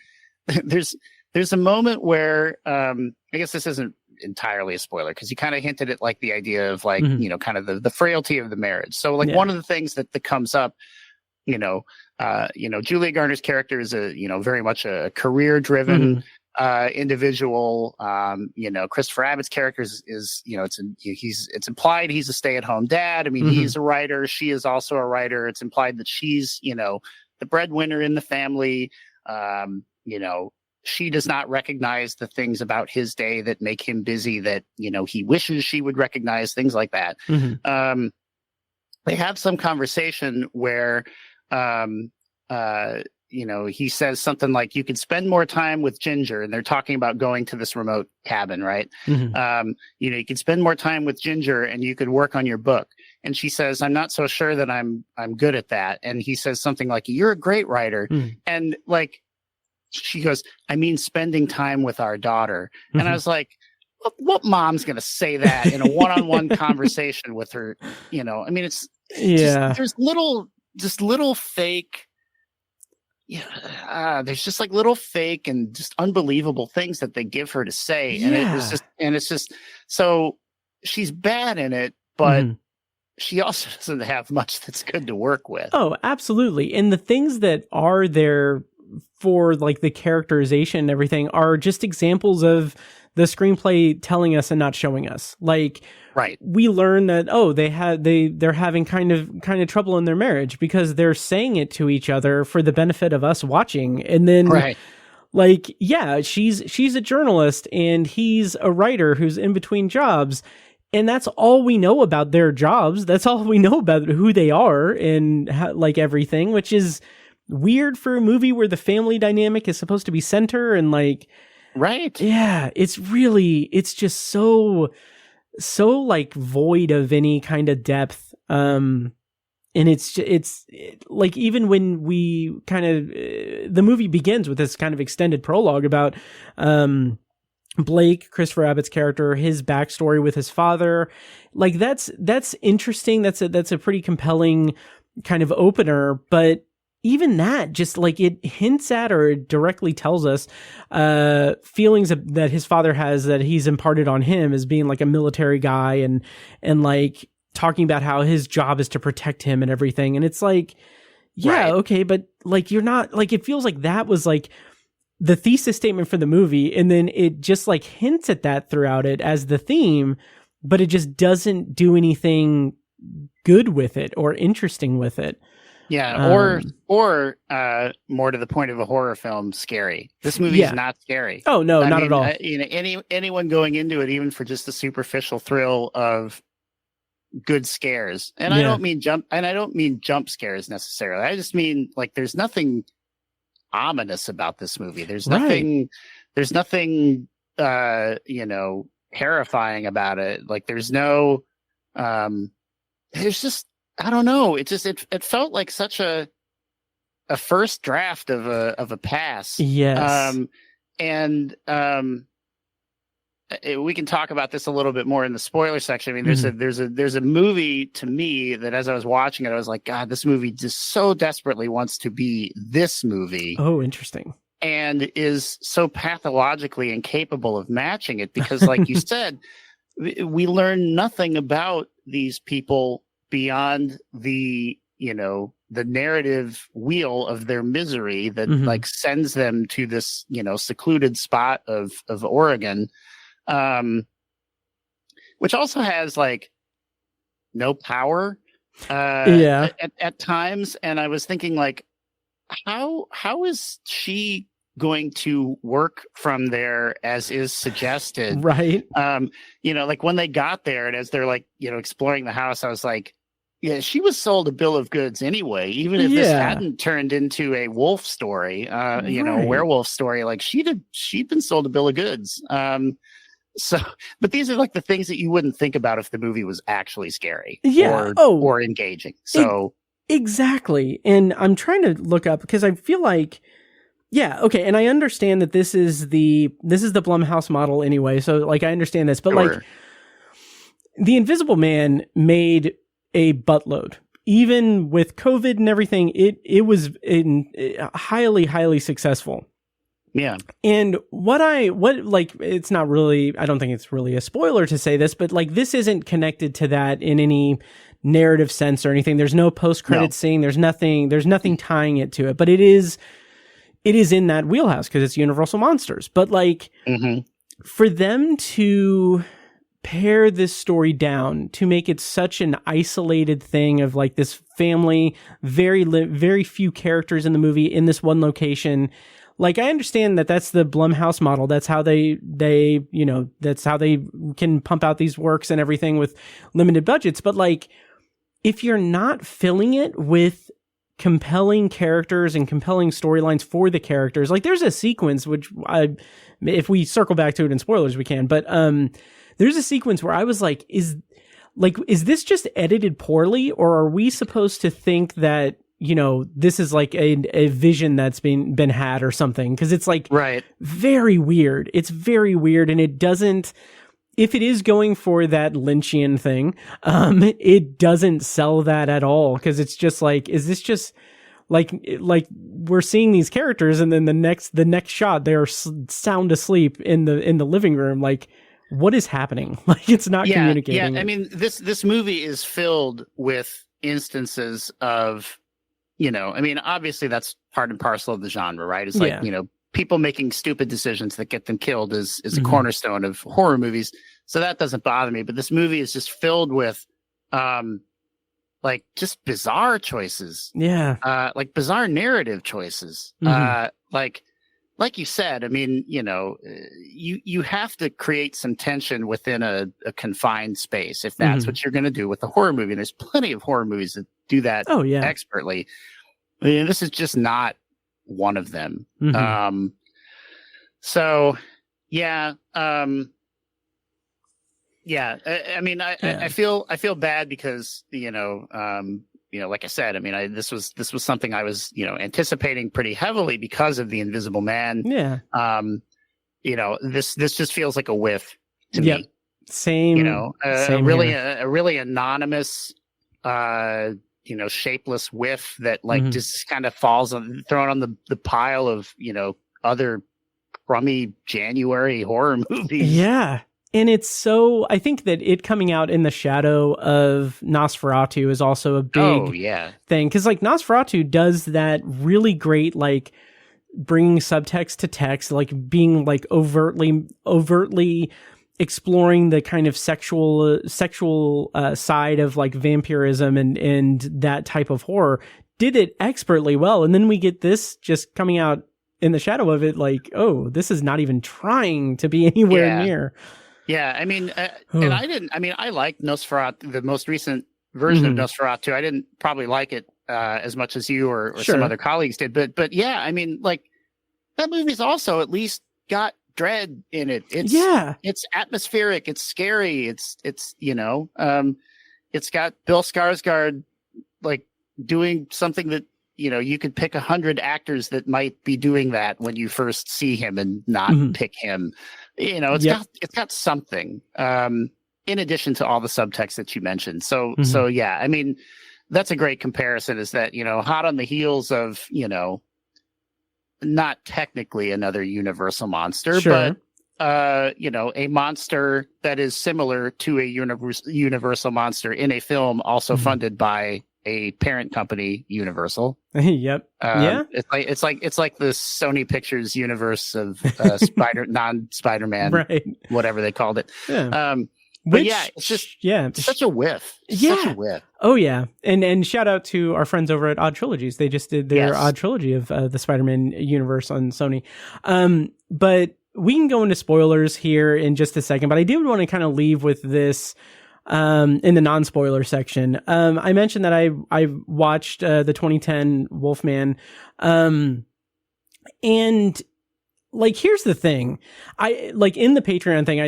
There's a moment where I guess this isn't entirely a spoiler, because you kind of hinted at like the idea of like kind of the frailty of the marriage. So like one of the things that comes up, Julia Garner's character is very much a career-driven individual. Christopher Abbott's character is it's implied he's a stay-at-home dad. I mean, he's a writer. She is also a writer. It's implied that she's the breadwinner in the family. She does not recognize the things about his day that make him busy that he wishes she would recognize, things like that. They have some conversation where he says something like, you could spend more time with Ginger, and they're talking about going to this remote cabin, right? You could spend more time with Ginger and you could work on your book. And she says, I'm not so sure that I'm good at that. And he says something like, you're a great writer. And like, she goes, I mean, spending time with our daughter. And I was like, what mom's going to say that in a one-on-one conversation with her? I mean, it's there's little fake, there's just like little fake and just unbelievable things that they give her to say. And it's just, so she's bad in it, but she also doesn't have much that's good to work with. Oh, absolutely. And the things that are there for like the characterization and everything are just examples of the screenplay telling us and not showing us. Like, we learn that they're having kind of trouble in their marriage because they're saying it to each other for the benefit of us watching. And then like, yeah, she's a journalist and he's a writer who's in between jobs. And that's all we know about their jobs. That's all we know about who they are and like everything, which is weird for a movie where the family dynamic is supposed to be center and like, yeah, it's just so like void of any kind of depth. And it's like, even when we kind of, the movie begins with this kind of extended prologue about, Blake, Christopher Abbott's character, his backstory with his father, like that's interesting. That's a pretty compelling kind of opener, but even that, just like it hints at or it directly tells us feelings that his father has that he's imparted on him as being like a military guy and like talking about how his job is to protect him and everything. And it's like, yeah, okay, but like you're not, like it feels like that was like the thesis statement for the movie, and then it just like hints at that throughout it as the theme, but it just doesn't do anything good with it or interesting with it. Yeah, or more to the point of a horror film, scary. This movie is not scary. Oh no, not at all. Anyone going into it, even for just the superficial thrill of good scares. And I don't mean jump scares necessarily. I just mean like there's nothing ominous about this movie. There's nothing terrifying about it. Like there's no there's just, I don't know. It just it felt like such a first draft of a pass. Yes. We can talk about this a little bit more in the spoiler section. I mean, there's a movie to me that as I was watching it, I was like, God, this movie just so desperately wants to be this movie. Oh, interesting. And is so pathologically incapable of matching it because, like you said, we learn nothing about these people beyond the narrative wheel of their misery that like sends them to this, secluded spot of Oregon. Which also has like no power at times. And I was thinking like, how is she going to work from there as is suggested? Right. Like when they got there and as they're like, exploring the house, I was like, yeah, she was sold a bill of goods anyway, even if this hadn't turned into a wolf story, a werewolf story, like she'd been sold a bill of goods. But these are like the things that you wouldn't think about if the movie was actually scary or engaging. So exactly. And I'm trying to look up because I feel like, okay. And I understand that this is the Blumhouse model anyway. So like, I understand this, but like The Invisible Man made a buttload. Even with COVID and everything, it was highly, highly successful. Yeah. And it's not really, I don't think it's really a spoiler to say this, but like this isn't connected to that in any narrative sense or anything. There's no post-credit scene. There's nothing tying it to it, but it is in that wheelhouse because it's Universal Monsters. But like for them to pare this story down to make it such an isolated thing of like this family, very few characters in the movie in this one location. Like, I understand that that's the Blumhouse model. That's how they that's how they can pump out these works and everything with limited budgets. But like, if you're not filling it with compelling characters and compelling storylines for the characters, like there's a sequence, which if we circle back to it in spoilers, we can, but, there's a sequence where I was like, is this just edited poorly, or are we supposed to think that, this is like a vision that's been had or something? Cause it's like very weird. It's very weird. And it doesn't, if it is going for that Lynchian thing, it doesn't sell that at all. Cause it's just like, is this just like we're seeing these characters and then the next shot, they're sound asleep in the living room. Like, what is happening? Like, it's not communicating. Yeah. I mean, this movie is filled with instances of, obviously that's part and parcel of the genre, right? It's like, people making stupid decisions that get them killed is a cornerstone of horror movies. So that doesn't bother me. But this movie is just filled with, just bizarre choices. Yeah. Like bizarre narrative choices. Like you said, I mean, you have to create some tension within a confined space if that's what you're going to do with a horror movie. And there's plenty of horror movies that do that expertly. I mean, this is just not one of them. I mean, I feel bad because, like I said, I mean, this was something I was, anticipating pretty heavily because of The Invisible Man. Yeah. This just feels like a whiff to me. Same. Same a really anonymous, shapeless whiff that like just kind of thrown on the pile of, other crummy January horror movies. Yeah. And it's so, I think that it coming out in the shadow of Nosferatu is also a big thing. Cause like Nosferatu does that really great, like bringing subtext to text, like being like overtly exploring the kind of sexual side of like vampirism and that type of horror, did it expertly well. And then we get this just coming out in the shadow of it, like, oh, this is not even trying to be anywhere near. Yeah, I mean, and I liked Nosferatu, the most recent version of Nosferatu. I didn't probably like it as much as you or some other colleagues did, but yeah, I mean, like that movie's also at least got dread in it. It's atmospheric, it's scary, it's it's got Bill Skarsgård like doing something that you could pick 100 actors that might be doing that when you first see him and not pick him. It's got something in addition to all the subtext that you mentioned. So yeah, I mean, that's a great comparison, is that, hot on the heels of, not technically another Universal monster, but a monster that is similar to a Universal monster in a film also funded by a parent company, Universal. Yep. It's like the Sony Pictures universe of non-Spider-Man, right? Whatever they called it. Yeah. But it's just such a whiff. Such a whiff. Oh yeah, and shout out to our friends over at Odd Trilogies. They just did their Odd Trilogy of the Spider-Man universe on Sony. But we can go into spoilers here in just a second. But I did want to kind of leave with this. In the non-spoiler section, I mentioned that I watched the 2010 Wolfman, and like here's the thing, I like in the Patreon thing,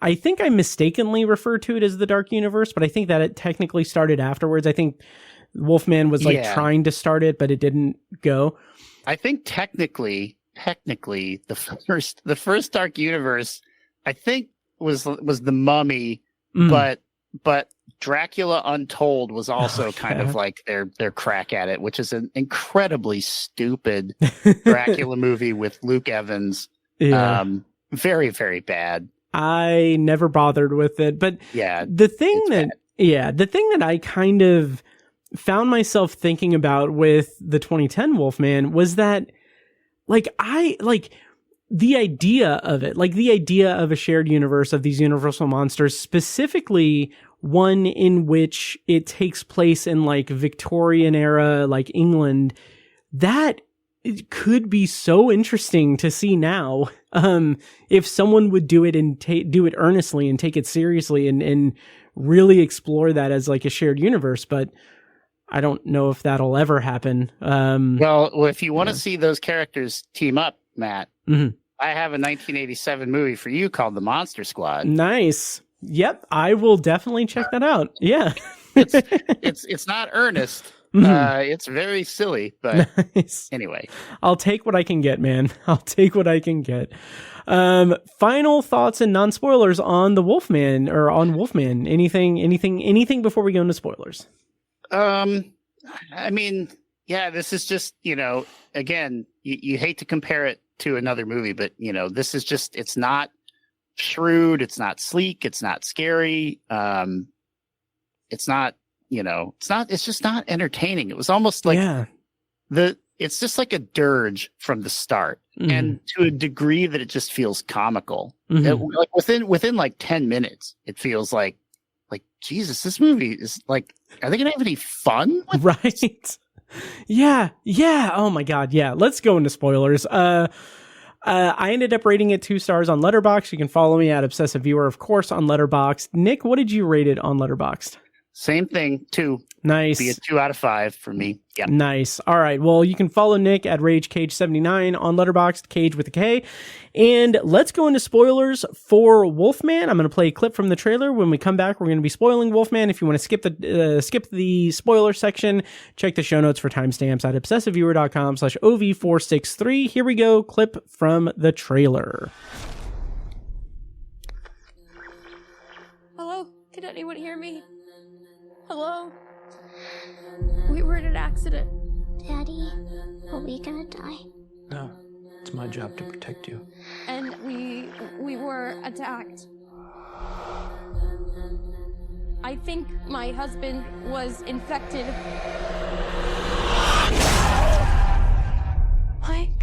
I think I mistakenly referred to it as the Dark Universe, but I think that it technically started afterwards. I think Wolfman was trying to start it, but it didn't go. I think technically the first Dark Universe, I think was the Mummy. But Dracula Untold was also kind of like their crack at it, which is an incredibly stupid Dracula movie with Luke Evans. Yeah. Very, very bad. I never bothered with it, but the thing that I kind of found myself thinking about with the 2010 Wolfman was that the idea of it, like the idea of a shared universe of these Universal monsters, specifically one in which it takes place in like Victorian era, like England, that could be so interesting to see now. If someone would do it and do it earnestly and take it seriously and really explore that as like a shared universe, but I don't know if that'll ever happen. Well, if you want to see those characters team up, Matt, I have a 1987 movie for you called The Monster Squad. Nice. Yep, I will definitely check that out. Yeah. it's not earnest. It's very silly, but anyway. I'll take what I can get, man. I'll take what I can get. Final thoughts and non-spoilers on the Wolfman or on Wolfman. Anything before we go into spoilers? I mean, yeah, this is just, again, you hate to compare it to another movie, but this is just, it's not shrewd, it's not sleek, it's not scary, it's not, it's just not entertaining. It was almost like it's just like a dirge from the start, and to a degree that it just feels comical. Like within like 10 minutes, it feels like Jesus, this movie is like, are they gonna have any fun with right this? Yeah. Oh my God. Yeah. Let's go into spoilers. I ended up rating it 2 stars on Letterboxd. You can follow me at Obsessive Viewer, of course, on Letterboxd. Nick, what did you rate it on Letterboxd? Same thing, 2. Nice. Be a 2 out of 5 for me. Yeah. Nice. All right. Well, you can follow Nick at RageCage79 on Letterboxd, Cage with a K. And let's go into spoilers for Wolfman. I'm going to play a clip from the trailer. When we come back, we're going to be spoiling Wolfman. If you want to skip the spoiler section, check the show notes for timestamps at obsessiveviewer.com/OV463. Here we go. Clip from the trailer. Hello? Can anyone hear me? Hello? We were in an accident. Daddy, are we gonna die? No, it's my job to protect you. And we were attacked. I think my husband was infected. Mike.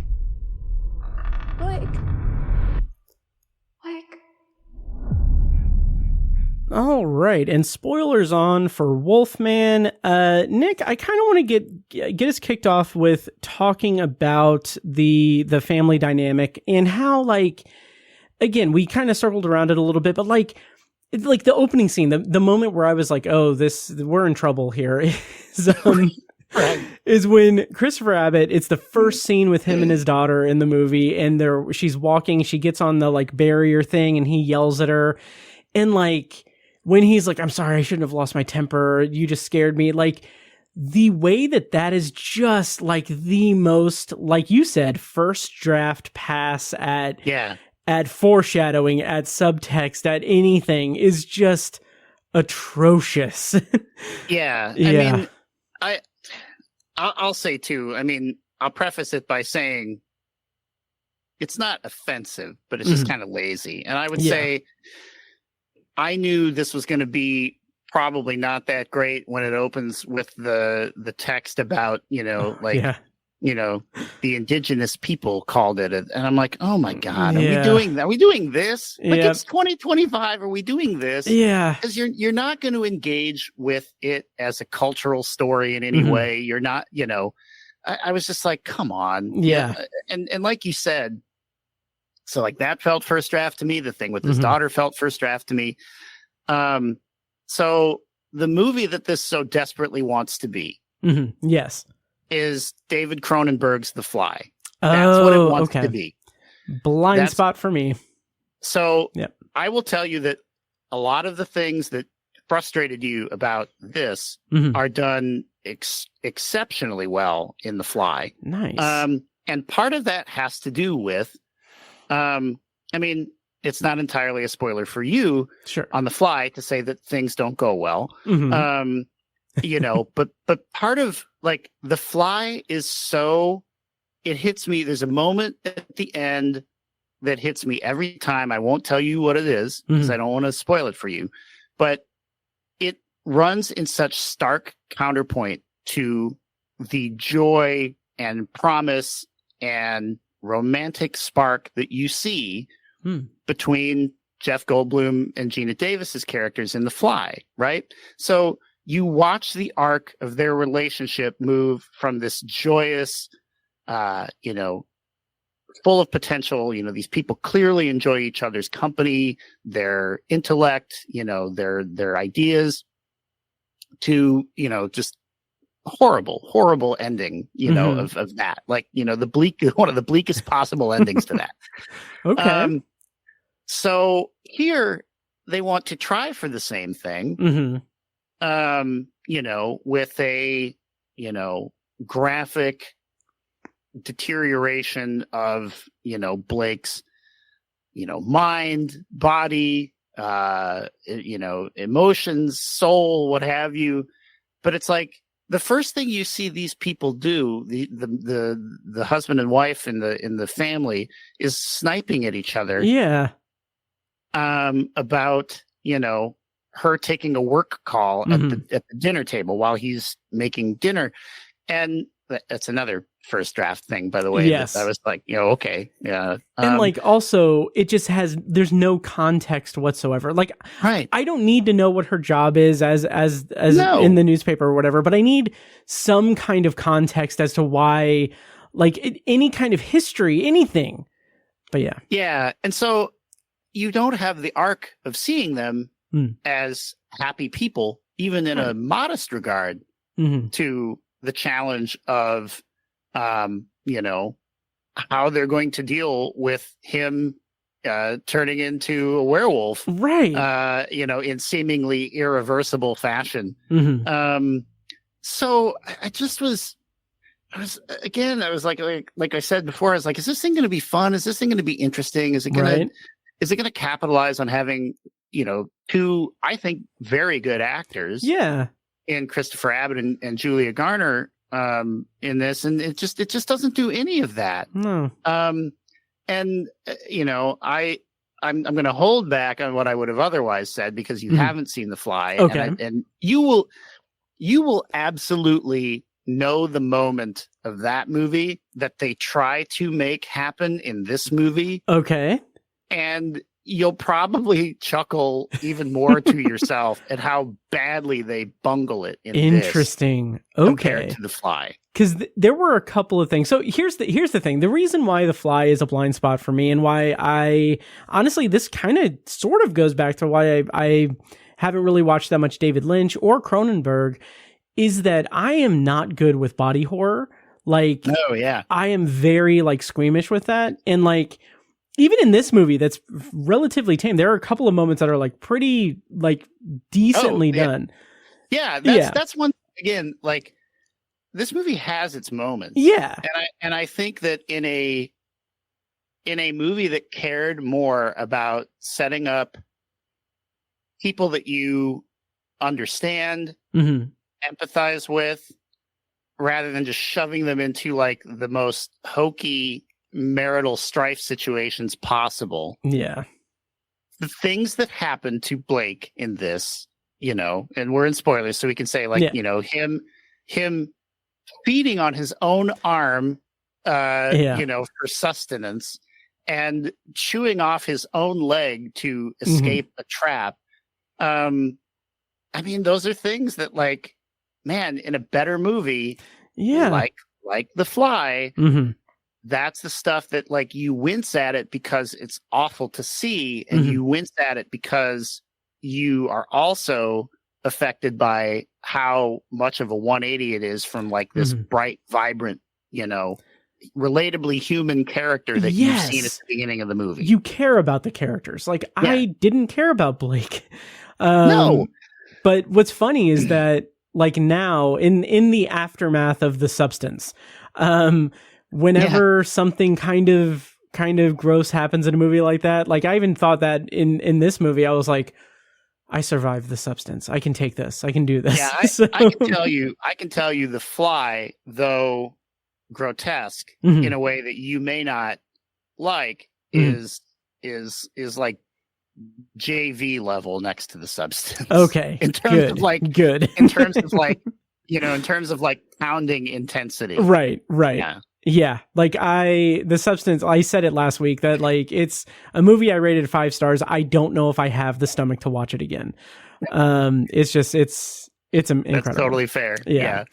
All right, and spoilers on for Wolfman. Nick, I kind of want to get us kicked off with talking about the family dynamic and how, like, again, we kind of circled around it a little bit, but like the opening scene, the moment where I was like, oh, we're in trouble here is when Christopher Abbott, it's the first scene with him and his daughter in the movie, and she's walking, she gets on the like barrier thing, and he yells at her, and like when he's like, I'm sorry, I shouldn't have lost my temper, you just scared me, like the way that is just like the most, like you said, first draft pass at foreshadowing, at subtext, at anything is just atrocious. I mean, I'll say too, I mean, I'll preface it by saying it's not offensive, but it's just kind of lazy. And I would say I knew this was going to be probably not that great when it opens with the text about, the indigenous people called it. And I'm like, oh my God, are we doing this? Like it's 2025. Are we doing this? Yeah. Because you're not going to engage with it as a cultural story in any way. You're not, I was just like, come on. Yeah. And like you said, so like that felt first draft to me. The thing with his daughter felt first draft to me. So the movie that this so desperately wants to be, is David Cronenberg's The Fly. That's what it wants to be. Blind spot for me. So I will tell you that a lot of the things that frustrated you about this are done exceptionally well in The Fly. Nice. And part of that has to do with, I mean, it's not entirely a spoiler for you on The Fly to say that things don't go well. But part of like The Fly is it hits me. There's a moment at the end that hits me every time. I won't tell you what it is because I don't want to spoil it for you, but it runs in such stark counterpoint to the joy and promise and romantic spark that you see between Jeff Goldblum and Gina Davis's characters in The Fly, right? So you watch the arc of their relationship move from this joyous, full of potential, these people clearly enjoy each other's company, their intellect, their ideas, to, just horrible ending, of that. Like, one of the bleakest possible endings to that. Okay. So here they want to try for the same thing, with a, graphic deterioration of, Blake's, mind, body, emotions, soul, what have you. But it's like the first thing you see these people do, the husband and wife in the family, is sniping at each other. Yeah. About, her taking a work call at the dinner table while he's making dinner. And that's another first draft thing, by the way. Yes. I was like, okay. Yeah. And like, also it just there's no context whatsoever. Like, right. I don't need to know what her job is as in the newspaper or whatever, but I need some kind of context as to why, like any kind of history, anything. But yeah. Yeah. And so you don't have the arc of seeing them as happy people, even in a modest regard to the challenge of, how they're going to deal with him turning into a werewolf, right? In seemingly irreversible fashion. So I was like I said before, I was like, is this thing going to be fun? Is this thing going to be interesting? Is it going to capitalize on having, two, I think, very good actors? Yeah. In Christopher Abbott and Julia Garner in this, and it just doesn't do any of that. No. I'm going to hold back on what I would have otherwise said because you haven't seen The Fly. Okay. And you will absolutely know the moment of that movie that they try to make happen in this movie. Okay. And you'll probably chuckle even more to yourself at how badly they bungle it in Interesting. This compared to The Fly. Because there were a couple of things. So here's the thing. The reason why The Fly is a blind spot for me, and why I honestly, this kind of sort of goes back to why I haven't really watched that much David Lynch or Cronenberg, is that I am not good with body horror. Like, oh yeah, I am very like squeamish with that, and like. Even in this movie that's relatively tame, there are a couple of moments that are like pretty like decently done. Yeah, that's one again, like this movie has its moments. Yeah. And I think that in a movie that cared more about setting up people that you understand, empathize with, rather than just shoving them into like the most hokey marital strife situations possible. Yeah. The things that happen to Blake in this, you know, and we're in spoilers, so we can say like, you know, him feeding on his own arm, you know, for sustenance, and chewing off his own leg to escape a trap. I mean, those are things that, like, man, in a better movie, like The Fly, that's the stuff that, like, you wince at it because it's awful to see, and you wince at it because you are also affected by how much of a 180 it is from like this bright, vibrant, you know, relatably human character that you've seen at the beginning of the movie. You care about the characters. Like, I didn't care about Blake. No. But what's funny is that, like, now in the aftermath of The Substance, whenever something kind of gross happens in a movie like that, like, I even thought that in this movie, I was like, I survived The Substance. I can take this. I can do this. Yeah, I can tell you The Fly, though grotesque in a way that you may not like, is like JV level next to The Substance. Okay. In terms of like good. In terms of like, you know, in terms of like pounding intensity. Right. Yeah. Yeah, like The Substance, I said it last week that, like, it's a movie I rated 5 stars. I don't know if I have the stomach to watch it again. It's just, it's incredible. That's totally fair. Yeah.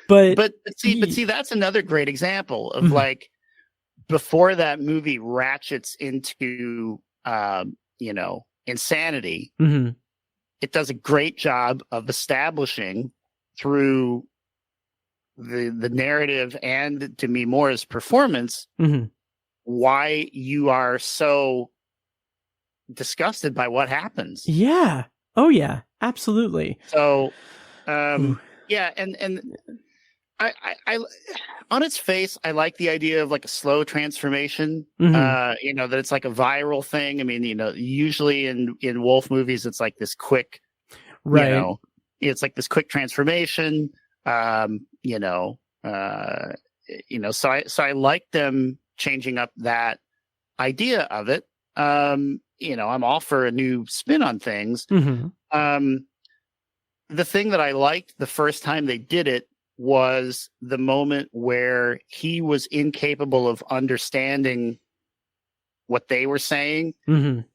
But see, that's another great example of like, before that movie ratchets into, you know, insanity, it does a great job of establishing through the narrative and Demi Moore's performance why you are so disgusted by what happens. Yeah. Oh yeah, absolutely. So yeah, and I on its face, I like the idea of like a slow transformation. You know, that it's like a viral thing. I mean, you know, usually in wolf movies it's like this quick, you know, it's like this quick transformation. You know, so I like them changing up that idea of it. You know, I'm all for a new spin on things. The thing that I liked the first time they did it was the moment where he was incapable of understanding what they were saying. It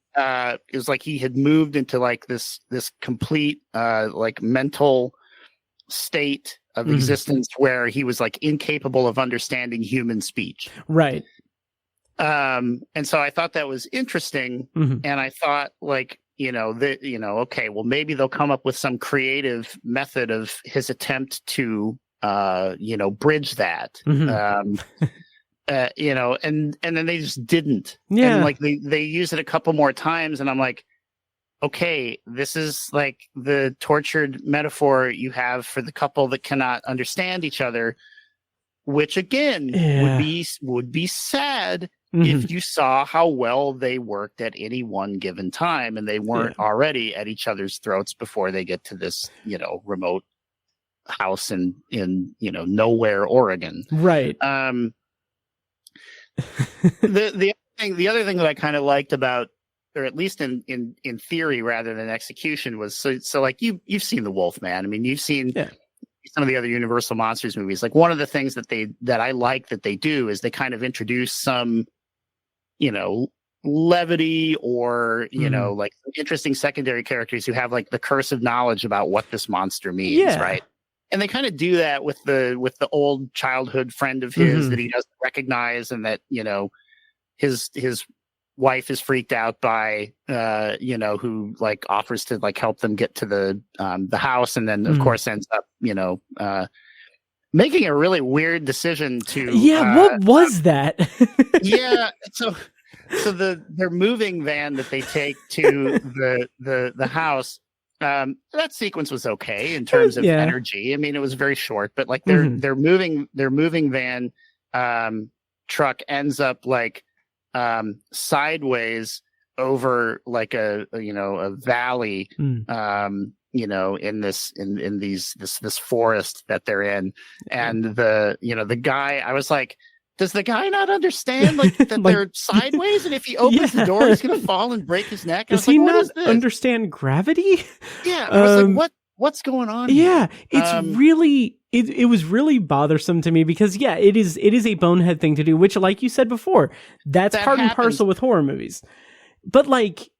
was like he had moved into like this complete like mental state of existence where he was like incapable of understanding human speech. Right. And so I thought that was interesting. And I thought, like, you know, okay, well, maybe they'll come up with some creative method of his attempt to, you know, bridge that. You know, and then they just didn't. Yeah. And like they use it a couple more times, and I'm like, okay, this is like the tortured metaphor you have for the couple that cannot understand each other, which again would be sad if you saw how well they worked at any one given time and they weren't already at each other's throats before they get to this, you know, remote house in you know, nowhere, Oregon. Right. The other thing that I kind of liked about, or at least in theory rather than execution, was so like you've seen The Wolf Man. I mean, you've seen some of the other Universal Monsters movies. Like, one of the things that I like that they do is they kind of introduce some, you know, levity or, you know, like interesting secondary characters who have like the cursive knowledge about what this monster means, right? And they kind of do that with the old childhood friend of his that he doesn't recognize, and that, you know, his wife is freaked out by, you know, who like offers to like help them get to the house, and then of course ends up, you know, making a really weird decision to what was that? So their moving van that they take to the house, that sequence was okay in terms of energy. I mean, it was very short, but like their moving van truck ends up like sideways over like a valley, you know, in this forest that they're in, and the guy, I was like, does the guy not understand like that like, they're sideways, and if he opens the door, he's gonna fall and break his neck? Does he not understand gravity? Yeah, I was like, what's going on? Yeah, here? It's really it was really bothersome to me because it is a bonehead thing to do, which, like you said before, that's part and parcel with horror movies. But like,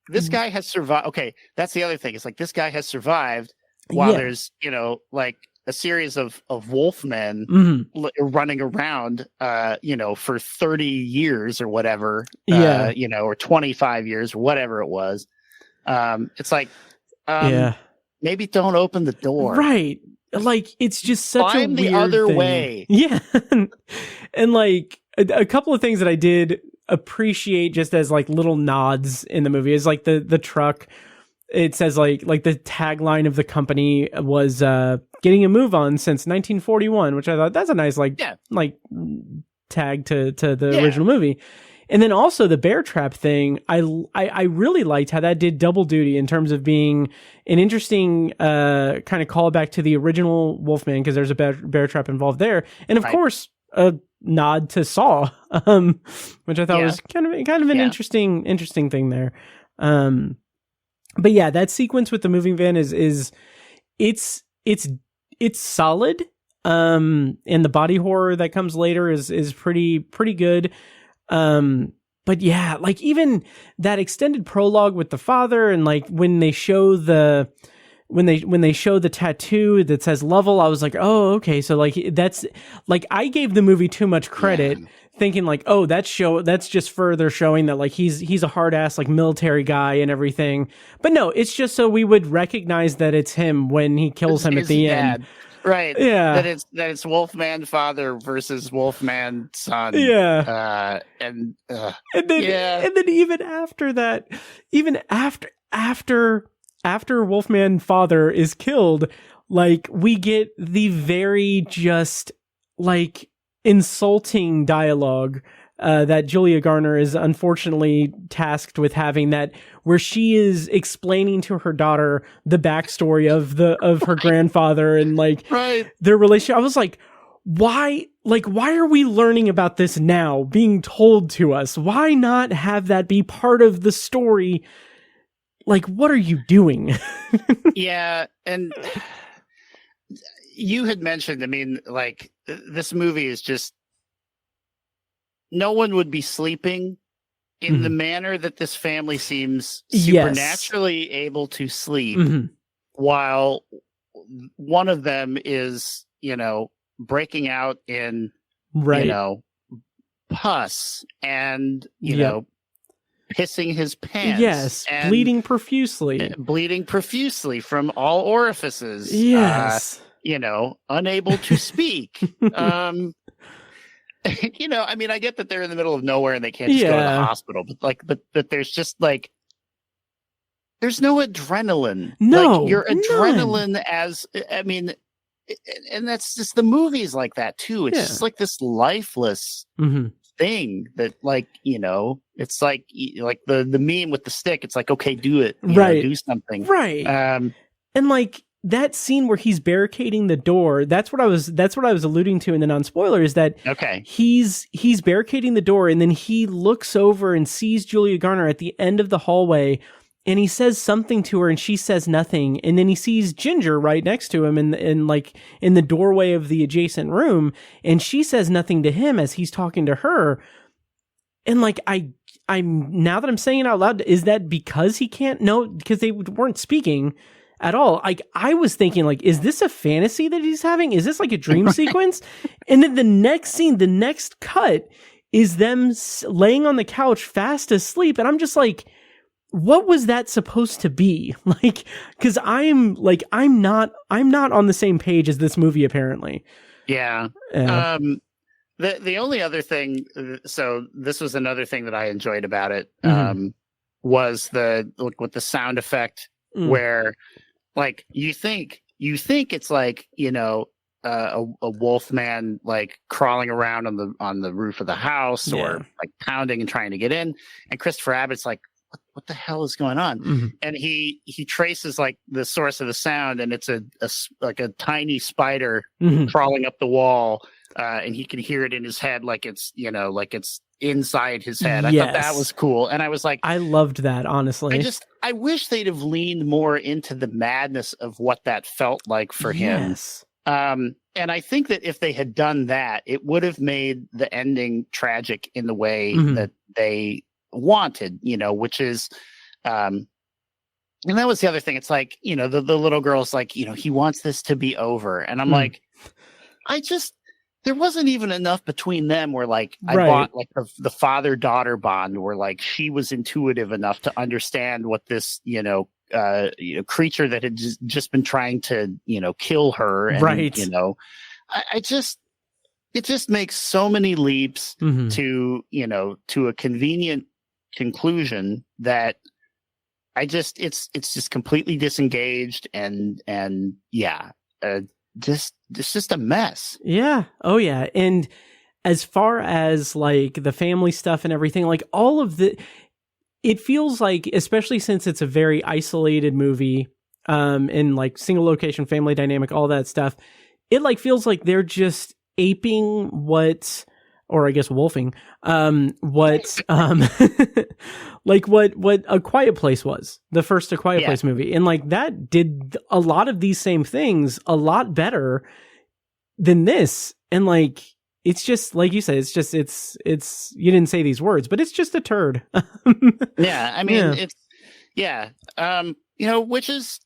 this guy has survived. Okay, that's the other thing. It's like this guy has survived while there's, you know, like a series of wolfmen running around, you know, for 30 years or whatever, you know, or 25 years or whatever it was. It's like, maybe don't open the door. Right. Like, it's just such Climb a weird the other thing. way. Yeah. And like a couple of things that I did appreciate just as like little nods in the movie is like the truck. It says like the tagline of the company was getting a move on since 1941, which I thought that's a nice like tag to the original movie. And then also the bear trap thing, I really liked how that did double duty in terms of being an interesting kind of callback to the original Wolfman, because there's a bear trap involved there, and of course a nod to Saw, which I thought was kind of an interesting thing there. But yeah, that sequence with the moving van is solid. And the body horror that comes later is pretty good. But yeah, like even that extended prologue with the father, and like when they show the tattoo that says Lovell, I was like, oh, okay. So like that's like, I gave the movie too much credit, thinking like, oh, that's just further showing that like he's a hard ass like military guy and everything. But no, it's just so we would recognize that it's him when he kills him at the end. Right. Yeah. That it's Wolfman father versus Wolfman son. Yeah. And then even after that, even after Wolfman father is killed, like we get the very just like insulting dialogue that Julia Garner is unfortunately tasked with having, that where she is explaining to her daughter the backstory of her grandfather and like their relationship. I was like, why are we learning about this now, being told to us? Why not have that be part of the story? Like, what are you doing? Yeah. And you had mentioned, I mean, like this movie is just, no one would be sleeping in the manner that this family seems supernaturally able to sleep, while one of them is, you know, breaking out in, you know, pus and, you know, pissing his pants. Yes, and bleeding profusely from all orifices. Yes. You know, unable to speak. You know, I mean, I get that they're in the middle of nowhere and they can't just go to the hospital, but like, but there's just like, there's no adrenaline. No, like, your adrenaline as, I mean, and that's just the movies like that too. It's just like this lifeless thing that, like, you know, it's like the meme with the stick. It's like, okay, do it, you know, do something, right? And like, that scene where he's barricading the door, that's what I was alluding to in the non-spoiler, is that he's barricading the door, and then he looks over and sees Julia Garner at the end of the hallway, and he says something to her and she says nothing, and then he sees Ginger right next to him in like in the doorway of the adjacent room, and she says nothing to him as he's talking to her. And like, I now that I'm saying it out loud, is that because he can't? No, because they weren't speaking at all. Like, I was thinking, like, is this a fantasy that he's having? Is this like a dream sequence? And then the next scene, the next cut is them laying on the couch fast asleep. And I'm just like, what was that supposed to be? Like, cause I'm not on the same page as this movie, apparently. Yeah. The only other thing, so this was another thing that I enjoyed about it, was with the sound effect where, like, you think it's like, you know, a wolf man like crawling around on the roof of the house or like pounding and trying to get in, and Christopher Abbott's like, what the hell is going on? And he traces like the source of the sound, and it's a tiny spider crawling up the wall, and he can hear it in his head, like it's, you know, like it's inside his head. I thought that was cool, and I was like, I loved that, honestly. I wish they'd have leaned more into the madness of what that felt like for him. And I think that if they had done that, it would have made the ending tragic in the way that they wanted, you know, which is, and that was the other thing. It's like, you know, the little girl's like, you know, he wants this to be over. And I'm like, there wasn't even enough between them where like I bought like the father-daughter bond where like she was intuitive enough to understand what this, you know, creature that had just been trying to, you know, kill her. And, you know, it just makes so many leaps to, you know, to a convenient conclusion that it's just completely disengaged and it's just a mess. Yeah. Oh yeah. And as far as like the family stuff and everything, like all of it feels like, especially since it's a very isolated movie, and like single location family dynamic, all that stuff, it like feels like they're just aping what wolfing, like what A Quiet Place was, the first A Quiet Place movie. And like that did a lot of these same things a lot better than this. And like, it's just, like you said, it's you didn't say these words, but it's just a turd. Yeah. I mean, you know, which is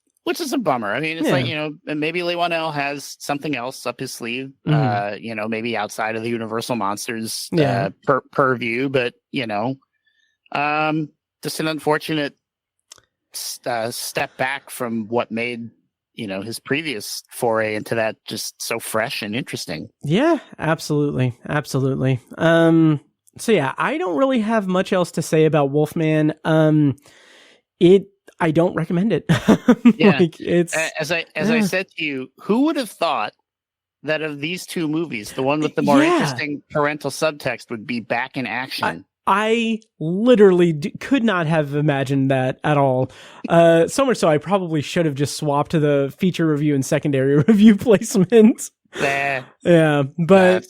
a bummer. I mean, it's like, you know, maybe Leigh Whannell has something else up his sleeve, you know, maybe outside of the Universal Monsters purview, but, you know, just an unfortunate step back from what made, you know, his previous foray into that just so fresh and interesting. Yeah, absolutely. Absolutely. So yeah, I don't really have much else to say about Wolfman. I don't recommend it. Like, it's as I said to you, who would have thought that of these two movies, the one with the more interesting parental subtext would be Back in Action? I literally could not have imagined that at all. So much so I probably should have just swapped to the feature review and secondary review placement. Yeah, but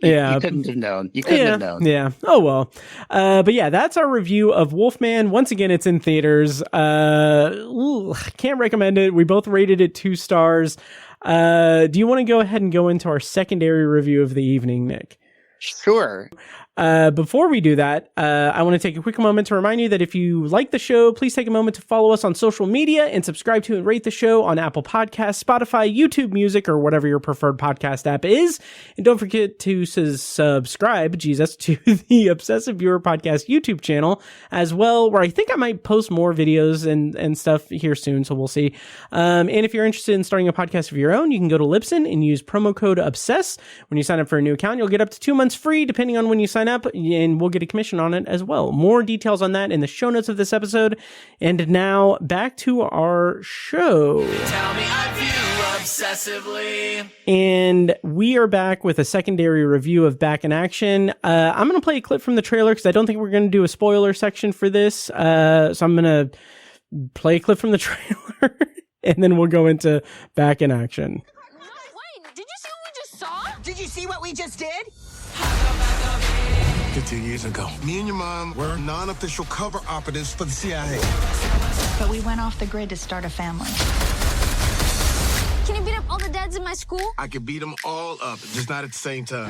you couldn't have known. You couldn't have known. Yeah. Oh, well. But yeah, that's our review of Wolfman. Once again, it's in theaters. Can't recommend it. We both rated it 2 stars. Do you want to go ahead and go into our secondary review of the evening, Nick? Sure. Before we do that, I want to take a quick moment to remind you that if you like the show, please take a moment to follow us on social media and subscribe to and rate the show on Apple Podcasts, Spotify, YouTube Music, or whatever your preferred podcast app is. And don't forget to subscribe, to the Obsessive Viewer Podcast YouTube channel as well, where I think I might post more videos and stuff here soon, so we'll see. And if you're interested in starting a podcast of your own, you can go to Libsyn and use promo code OBSESS. When you sign up for a new account, you'll get up to 2 months free, depending on when you sign up, and we'll get a commission on it as well. More details on that in the show notes of this episode. And now back to our show. Tell me I view obsessively. And we are back with a secondary review of Back in Action. I'm going to play a clip from the trailer because I don't think we're going to do a spoiler section for this. So I'm going to play a clip from the trailer and then we'll go into Back in Action. Wait, did you see what we just saw? Did you see what we just did? 15 years ago, me and your mom were non-official cover operatives for the CIA. But we went off the grid to start a family. Can you beat up all the dads in my school? I could beat them all up, just not at the same time.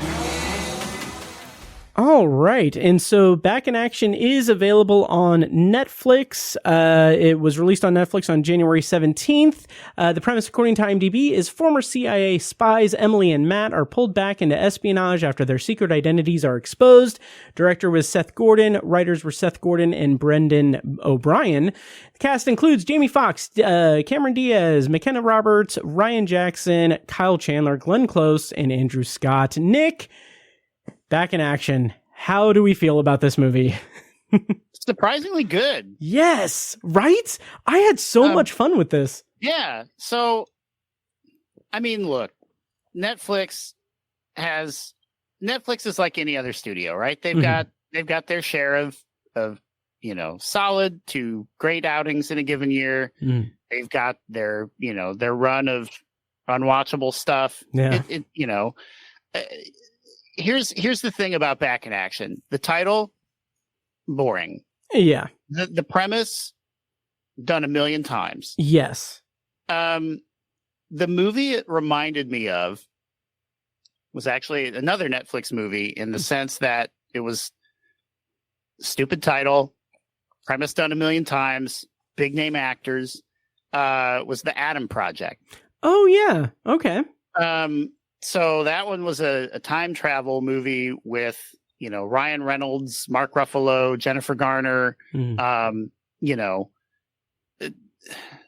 All right. And so Back in Action is available on Netflix. It was released on Netflix on January 17th. The premise, according to IMDb, is former CIA spies Emily and Matt are pulled back into espionage after their secret identities are exposed. Director was Seth Gordon. Writers were Seth Gordon and Brendan O'Brien. The cast includes Jamie Foxx, Cameron Diaz, McKenna Roberts, Ryan Jackson, Kyle Chandler, Glenn Close, and Andrew Scott. Nick, Back in Action. How do we feel about this movie? Surprisingly good. Yes, right? I had so much fun with this. Yeah. So, I mean, look, Netflix is like any other studio, right? They've got their share of solid to great outings in a given year. They've got their run of unwatchable stuff. Yeah. Here's the thing about Back in Action. The title, boring. Yeah. The premise, done a million times. Yes. The movie it reminded me of was actually another Netflix movie in the sense that it was stupid title, premise done a million times, big name actors, was The Adam Project. Oh, yeah. Okay. So that one was a time travel movie with, Ryan Reynolds, Mark Ruffalo, Jennifer Garner.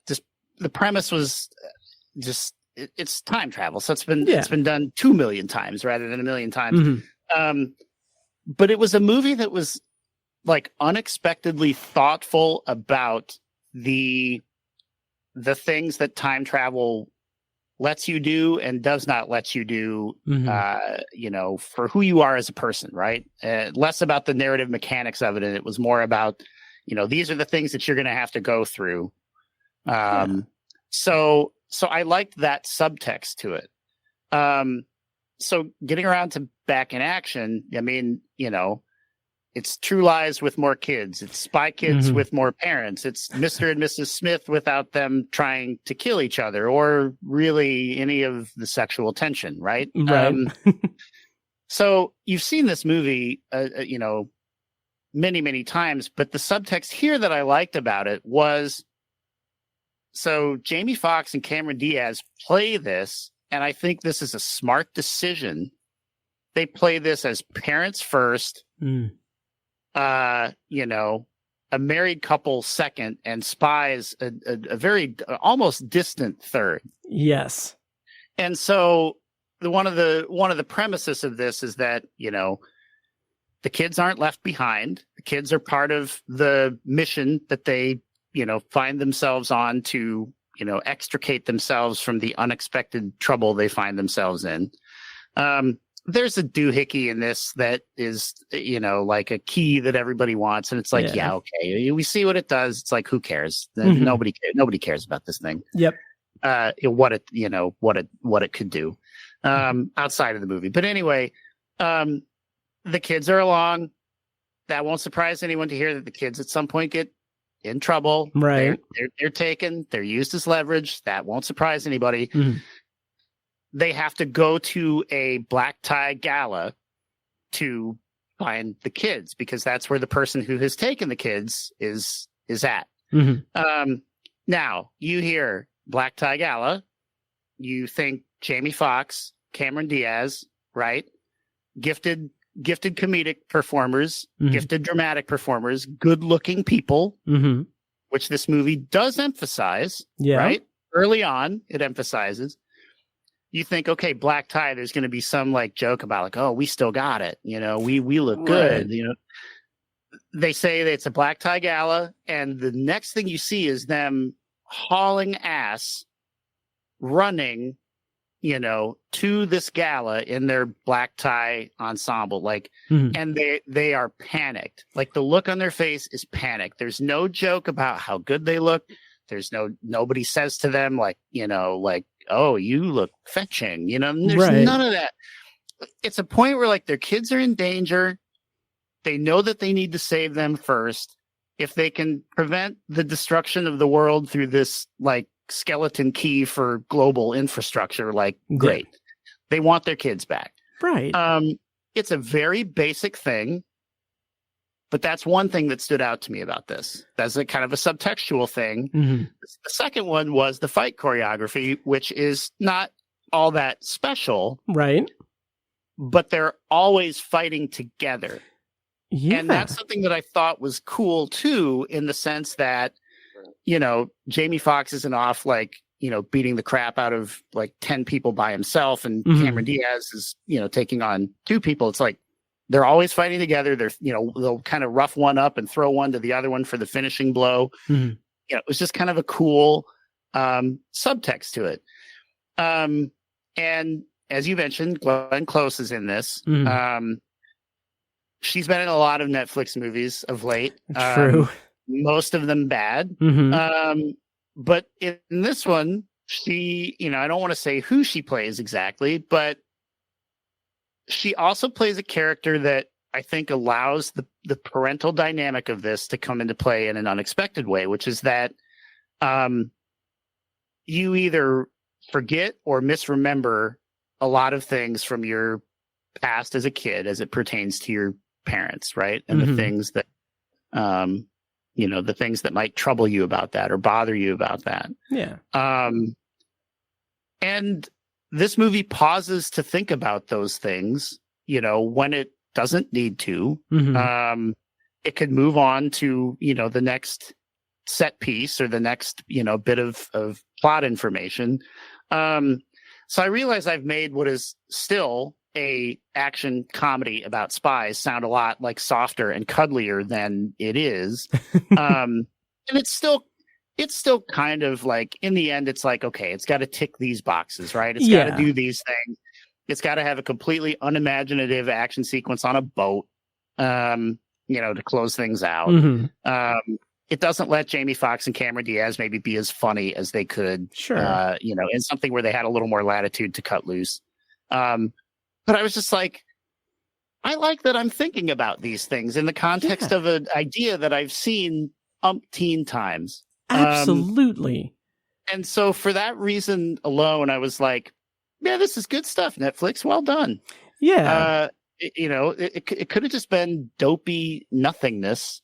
Just the premise was just it's time travel. So it's been done 2 million times rather than a million times. But it was a movie that was like unexpectedly thoughtful about the things that time travel lets you do and does not let you do, for who you are as a person, right? Less about the narrative mechanics of it. And it was more about, these are the things that you're going to have to go through. So I liked that subtext to it. So getting around to Back in Action, I mean, it's True Lies with more kids. It's Spy Kids with more parents. It's Mr. and Mrs. Smith without them trying to kill each other or really any of the sexual tension, right? Right. So you've seen this movie, many, many times, but the subtext here that I liked about it was, so Jamie Foxx and Cameron Diaz play this, and I think this is a smart decision. They play this as parents first, a married couple second, and spies a very almost distant third. Yes. And so one of the premises of this is that, the kids aren't left behind. The kids are part of the mission that they, find themselves on to, extricate themselves from the unexpected trouble they find themselves in. There's a doohickey in this that is, like a key that everybody wants. And it's like, okay, we see what it does. It's like, who cares? Nobody cares about this thing. Yep. What it could do, outside of the movie. But anyway, the kids are along. That won't surprise anyone to hear that the kids at some point get in trouble. Right. They're taken. They're used as leverage. That won't surprise anybody. They have to go to a black tie gala to find the kids because that's where the person who has taken the kids is at. Now you hear black tie gala, you think Jamie Foxx, Cameron Diaz, right? Gifted comedic performers, gifted dramatic performers, good looking people, which this movie does emphasize, right? Early on, it emphasizes. You think, okay, black tie, there's going to be some like joke about like, oh, we still got it. We look good. They say that it's a black tie gala. And the next thing you see is them hauling ass, running, to this gala in their black tie ensemble. Like, and they are panicked. Like the look on their face is panic. There's no joke about how good they look. There's nobody says to them like, oh, you look fetching, there's none of that. It's a point where like their kids are in danger. They know that they need to save them first. If they can prevent the destruction of the world through this like skeleton key for global infrastructure, like great. They want their kids back. Right. it's a very basic thing, but that's one thing that stood out to me about this. That's a kind of a subtextual thing. Mm-hmm. The second one was the fight choreography, which is not all that special. Right. But they're always fighting together. Yeah. And that's something that I thought was cool too, in the sense that, you know, Jamie Foxx isn't off like, you know, beating the crap out of like 10 people by himself, and Cameron Diaz is, you know, taking on 2 people. It's like they're always fighting together. They're, you know, they'll kind of rough one up and throw one to the other one for the finishing blow. You know, it was just kind of a cool subtext to it. And as you mentioned, Glenn Close is in this. She's been in a lot of Netflix movies of late. True. Most of them bad. But in this one, she, you know, I don't want to say who she plays exactly, but she also plays a character that I think allows the parental dynamic of this to come into play in an unexpected way, which is that you either forget or misremember a lot of things from your past as a kid as it pertains to your parents, right? And the things that, you know, the things that might trouble you about that or bother you about that. Yeah. And this movie pauses to think about those things, you know, when it doesn't need to. It could move on to, you know, the next set piece or the next, you know, bit of plot information. So I realize I've made what is still a action comedy about spies sound a lot like softer and cuddlier than it is. And it's still kind of like, in the end, it's like, okay, it's got to tick these boxes, right? It's got to do these things. It's got to have a completely unimaginative action sequence on a boat, you know, to close things out. It doesn't let Jamie Foxx and Cameron Diaz maybe be as funny as they could, you know, in something where they had a little more latitude to cut loose. But I was just like, I like that I'm thinking about these things in the context of an idea that I've seen umpteen times. Absolutely. And so for that reason alone, I was like, yeah, this is good stuff, Netflix. Well done. Yeah. You know, it could have just been dopey nothingness.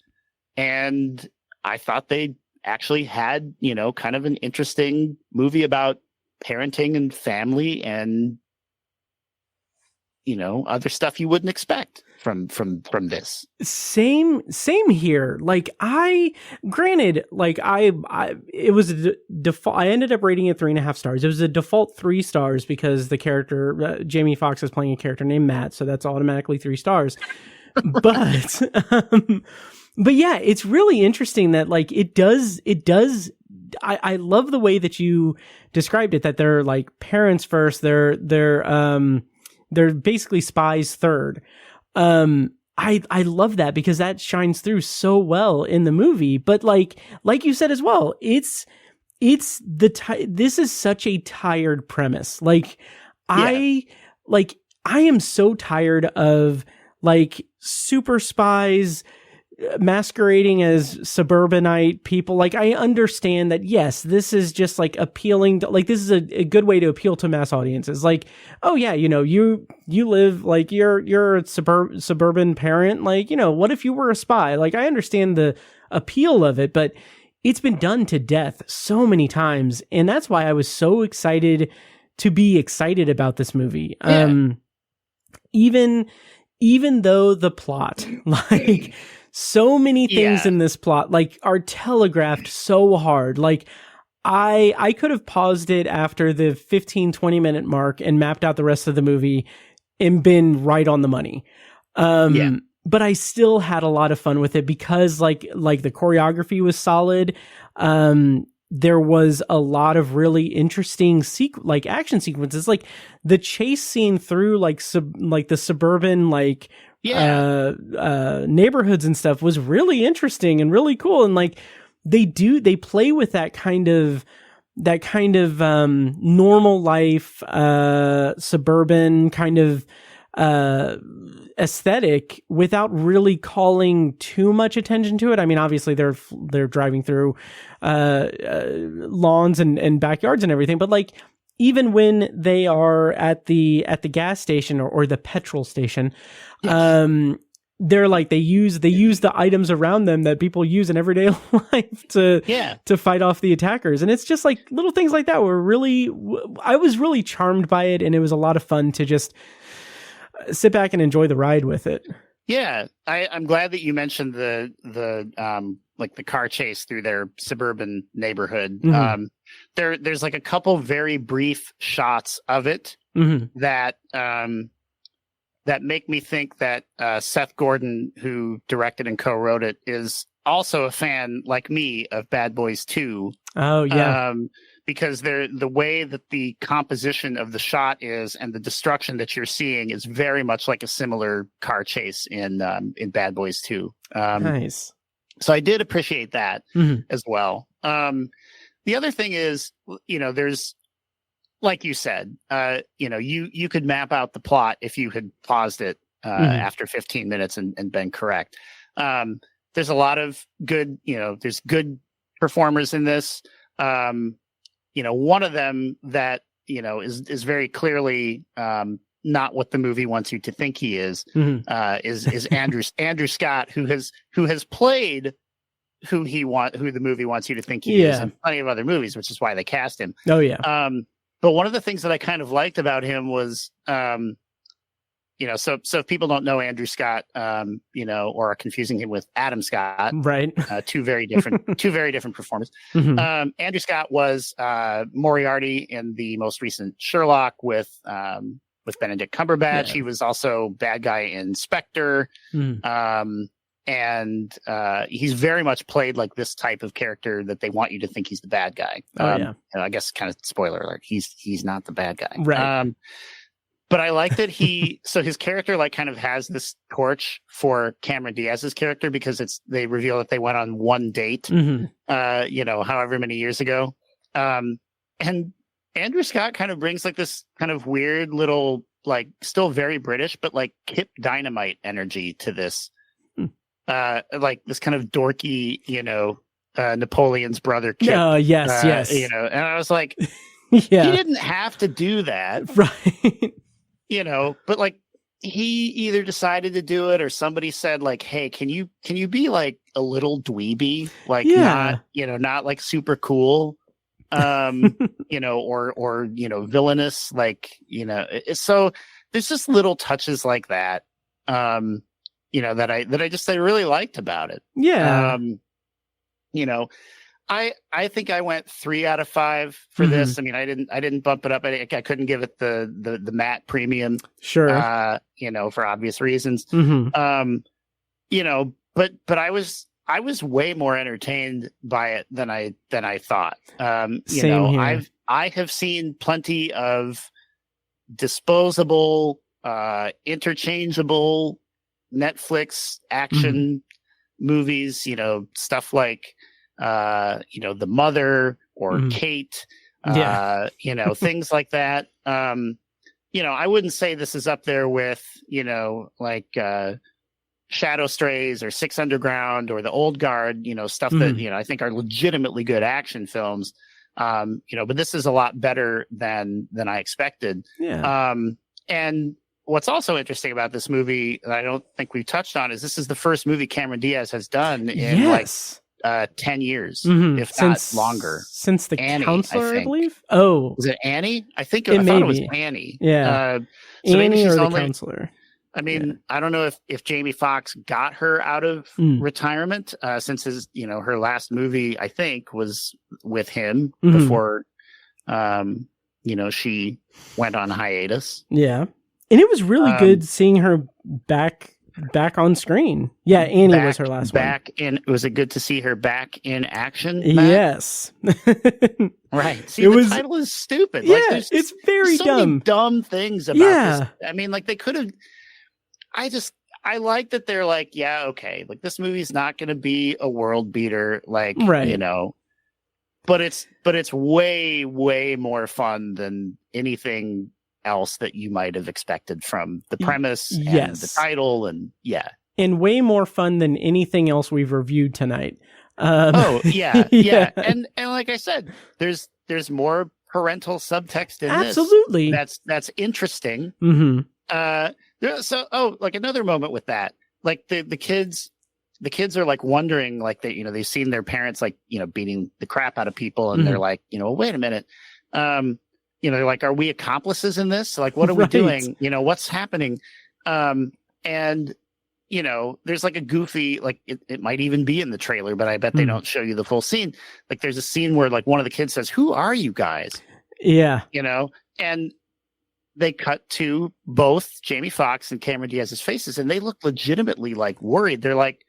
And I thought they actually had, you know, kind of an interesting movie about parenting and family and, you know, other stuff you wouldn't expect from this. Same here. Like granted, like it was a default. I ended up rating it 3.5 stars. It was a default 3 stars because the character Jamie Foxx is playing a character named Matt, so that's automatically 3 stars. But but yeah, it's really interesting that like it does. I love the way that you described it. That they're like parents first. They're basically spies third. I love that because that shines through so well in the movie. But like you said as well, this is such a tired premise. Like I am so tired of like super spies masquerading as suburbanite people. Like I understand that, yes, this is just like appealing to, like, this is a good way to appeal to mass audiences. Like, oh yeah, you know, you live like you're a suburban parent. Like, you know, what if you were a spy? Like, I understand the appeal of it, but it's been done to death so many times. And that's why I was so excited to be excited about this movie. Yeah. Even though the plot, like, so many things in this plot, like, are telegraphed so hard. Like, I could have paused it after the 15-20 minute mark and mapped out the rest of the movie and been right on the money. But I still had a lot of fun with it because like the choreography was solid. There was a lot of really interesting action sequences, like the chase scene through the suburban neighborhoods and stuff was really interesting and really cool. And like they play with that kind of normal life, suburban kind of aesthetic without really calling too much attention to it. I mean, obviously they're driving through lawns and backyards and everything, but like even when they are at the gas station or the petrol station, they're like, they use the items around them that people use in everyday life to fight off the attackers. And it's just like little things like that I was really charmed by it. And it was a lot of fun to just sit back and enjoy the ride with it. Yeah. I'm glad that you mentioned the like the car chase through their suburban neighborhood. Mm-hmm. There's like a couple very brief shots of it that make me think that Seth Gordon, who directed and co-wrote it, is also a fan, like me, of Bad Boys 2. Oh, yeah. Because the way that the composition of the shot is and the destruction that you're seeing is very much like a similar car chase in Bad Boys 2. Nice. So I did appreciate that as well. The other thing is, there's, like you said, you could map out the plot if you had paused it after 15 minutes and been correct. There's a lot of good, there's good performers in this. One of them that, is very clearly not what the movie wants you to think he is Andrew Scott, who has played who the movie wants you to think he is in plenty of other movies, which is why they cast him. Oh, yeah. But one of the things that I kind of liked about him was, so if people don't know Andrew Scott, or are confusing him with Adam Scott, right? Two very different performers. Andrew Scott was Moriarty in the most recent Sherlock with Benedict Cumberbatch. Yeah. He was also bad guy in Spectre. And he's very much played like this type of character that they want you to think he's the bad guy. I guess kind of spoiler alert, he's not the bad guy. Right. But I like that so his character like kind of has this torch for Cameron Diaz's character because they reveal that they went on one date, however many years ago. And Andrew Scott kind of brings like this kind of weird little, like still very British, but like Kip Dynamite energy to this. Like this kind of dorky, Napoleon's brother. Kip, yes. And I was like, he didn't have to do that. Right. But like he either decided to do it or somebody said like, hey, can you be like a little dweeby? Like not like super cool, or villainous, like, so there's just little touches like that. That I really liked about it. Yeah. I think I went 3 out of 5 for this. I mean, I didn't bump it up. I couldn't give it the matte premium. Sure. For obvious reasons. But I was way more entertained by it than I thought. Same here. I have seen plenty of disposable, interchangeable Netflix action movies, stuff like The Mother or Kate, things like that. I wouldn't say this is up there with, Shadow Strays or Six Underground or The Old Guard, stuff that, I think are legitimately good action films. But this is a lot better than I expected. Yeah. And what's also interesting about this movie that I don't think we've touched on is this is the first movie Cameron Diaz has done in 10 years, if not longer. Since The Annie, Counselor, I believe. Oh. Was it Annie? I thought it was Annie. Yeah. So maybe Annie she's or only, The Counselor. I mean, I don't know if Jamie Foxx got her out of retirement, since her last movie, I think, was with him before, she went on hiatus. Yeah. And it was really good seeing her back on screen. Yeah, Annie was her last one. Was it good to see her back in action, Matt? Yes. Right. See, the title is stupid. Yeah, like, it's very so dumb. Many dumb things about this. I mean, like they could have. I like that they're like, yeah, okay, like this movie's not going to be a world beater, like but it's way, way more fun than anything else that you might have expected from the premise and the title, and way more fun than anything else we've reviewed tonight. And like I said, there's more parental subtext in Absolutely. this that's interesting. So like another moment with that, like the kids are like wondering, like they've seen their parents like beating the crap out of people, and they're like, wait a minute, they're like, are we accomplices in this? Like, what are we doing? What's happening? And there's like a goofy, like it might even be in the trailer, but I bet they don't show you the full scene. Like there's a scene where like one of the kids says, "Who are you guys?" Yeah. And they cut to both Jamie Foxx and Cameron Diaz's faces, and they look legitimately like worried. They're like,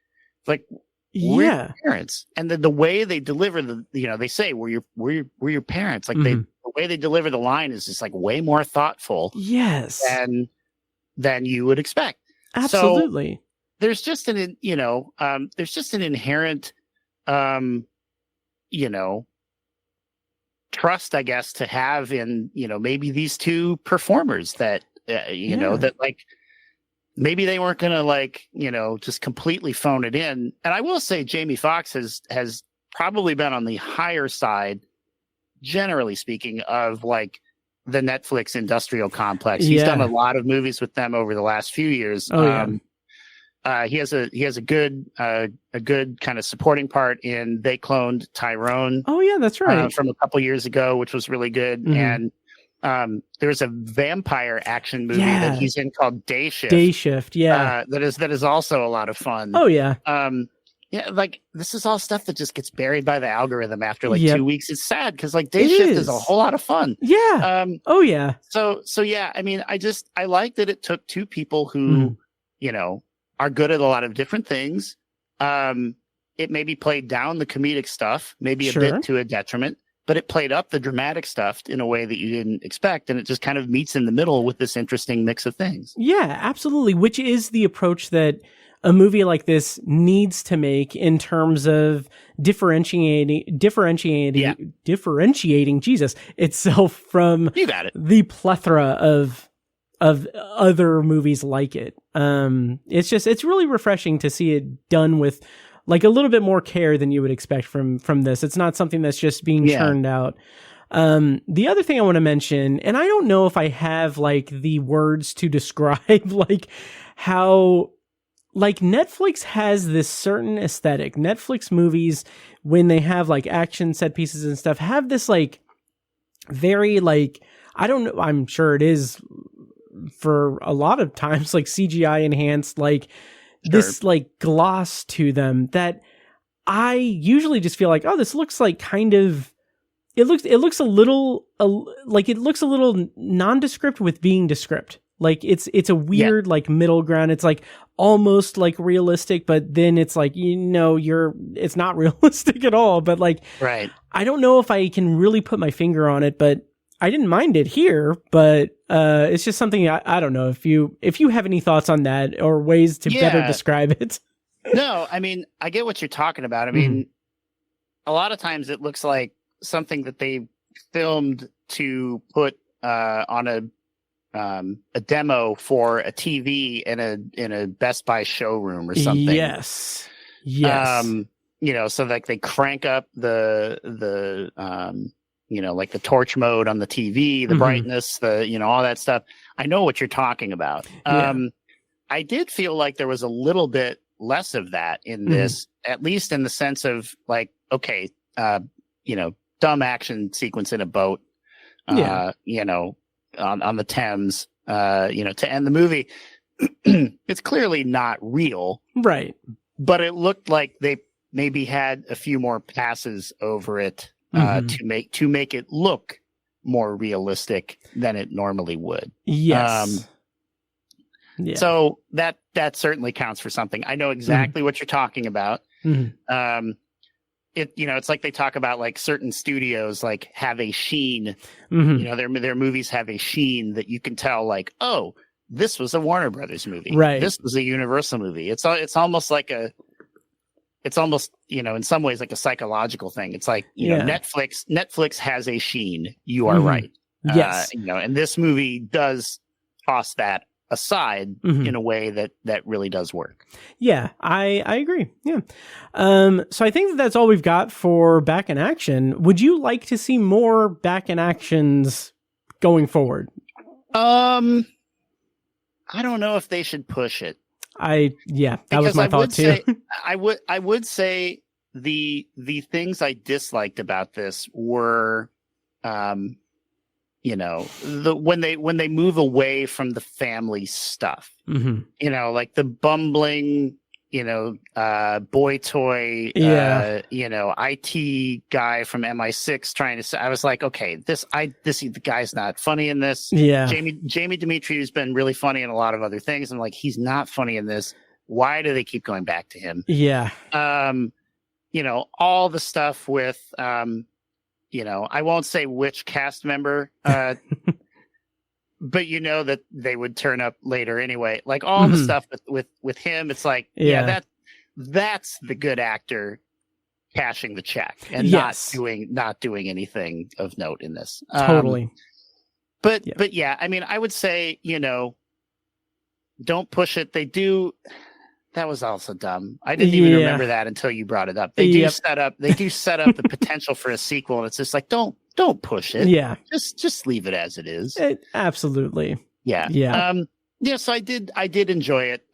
we're your parents. And then the way they deliver they say, we're your parents. Like the way they deliver the line is just like way more thoughtful. Yes. Than you would expect. Absolutely. So, there's just an inherent, trust, I guess, to have in, maybe these two performers that, that like, maybe they weren't going to like, just completely phone it in. And I will say Jamie Foxx has probably been on the higher side, generally speaking, of like the Netflix industrial complex. He's done a lot of movies with them over the last few years. He has a good kind of supporting part in They Cloned Tyrone. Oh yeah, that's right. From a couple years ago, which was really good. And there's a vampire action movie that he's in called Day Shift. Day Shift, yeah. That is also a lot of fun. Oh yeah. Like this is all stuff that just gets buried by the algorithm after like 2 weeks. It's sad because like Day Shift is a whole lot of fun. Yeah. Oh yeah. So yeah, I mean, I like that it took two people who, are good at a lot of different things. It maybe played down the comedic stuff, maybe a bit to a detriment, but it played up the dramatic stuff in a way that you didn't expect. And it just kind of meets in the middle with this interesting mix of things. Yeah, absolutely. Which is the approach that a movie like this needs to make in terms of differentiating Jesus itself from the plethora of other movies like it. It's really refreshing to see it done with like a little bit more care than you would expect from this. It's not something that's just being churned out. The other thing I want to mention, and I don't know if I have like the words to describe like how like Netflix has this certain aesthetic. Netflix movies, when they have like action set pieces and stuff, have this like very like, I don't know, I'm sure it is for a lot of times like CGI enhanced, like this like gloss to them that I usually just feel like, oh, this looks like kind of, it looks a little nondescript with being descript. Like it's a weird like middle ground. It's like almost like realistic, but then it's like, it's not realistic at all. But like, I don't know if I can really put my finger on it, but I didn't mind it here, but it's just something I don't know if you have any thoughts on that or ways to better describe it. No, I mean, I get what you're talking about. I mean, a lot of times it looks like something that they filmed to put on a demo for a TV in a Best Buy showroom or something. Yes. So like they crank up the like the torch mode on the TV, the brightness, all that stuff. I know what you're talking about. I did feel like there was a little bit less of that in this, at least in the sense of like, okay, dumb action sequence in a boat, on the Thames, to end the movie. It's clearly not real. Right. But it looked like they maybe had a few more passes over it to make it look more realistic than it normally would. Yes. So that certainly counts for something. I know exactly what you're talking about. It's like they talk about like certain studios like have a sheen. Their movies have a sheen that you can tell like, oh, this was a Warner Brothers movie. Right. This was a Universal movie. It's almost like in some ways like a psychological thing. It's like, Netflix has a sheen. You are right. Yes. And this movie does toss that aside in a way that really does work. Yeah, I agree. Yeah. So I think that's all we've got for Back in Action. Would you like to see more Back in Actions going forward? I don't know if they should push it. That was my thought too. I would say the things I disliked about this were, when they move away from the family stuff, like the bumbling, boy toy, IT guy from MI6 trying to say, I was like, okay, the guy's not funny in this. Yeah. Jamie Demetriou's been really funny in a lot of other things. I'm like, he's not funny in this. Why do they keep going back to him? Yeah. All the stuff with, I won't say which cast member, but that they would turn up later anyway. Like all the stuff with him, it's like, that's the good actor cashing the check and not doing anything of note in this. Totally. But I mean, I would say, don't push it. They do. That was also dumb. I didn't even remember that until you brought it up. They do set up the potential for a sequel, and it's just like, don't push it. Yeah. Just leave it as it is. Absolutely. Yeah. Yeah. So I did enjoy it.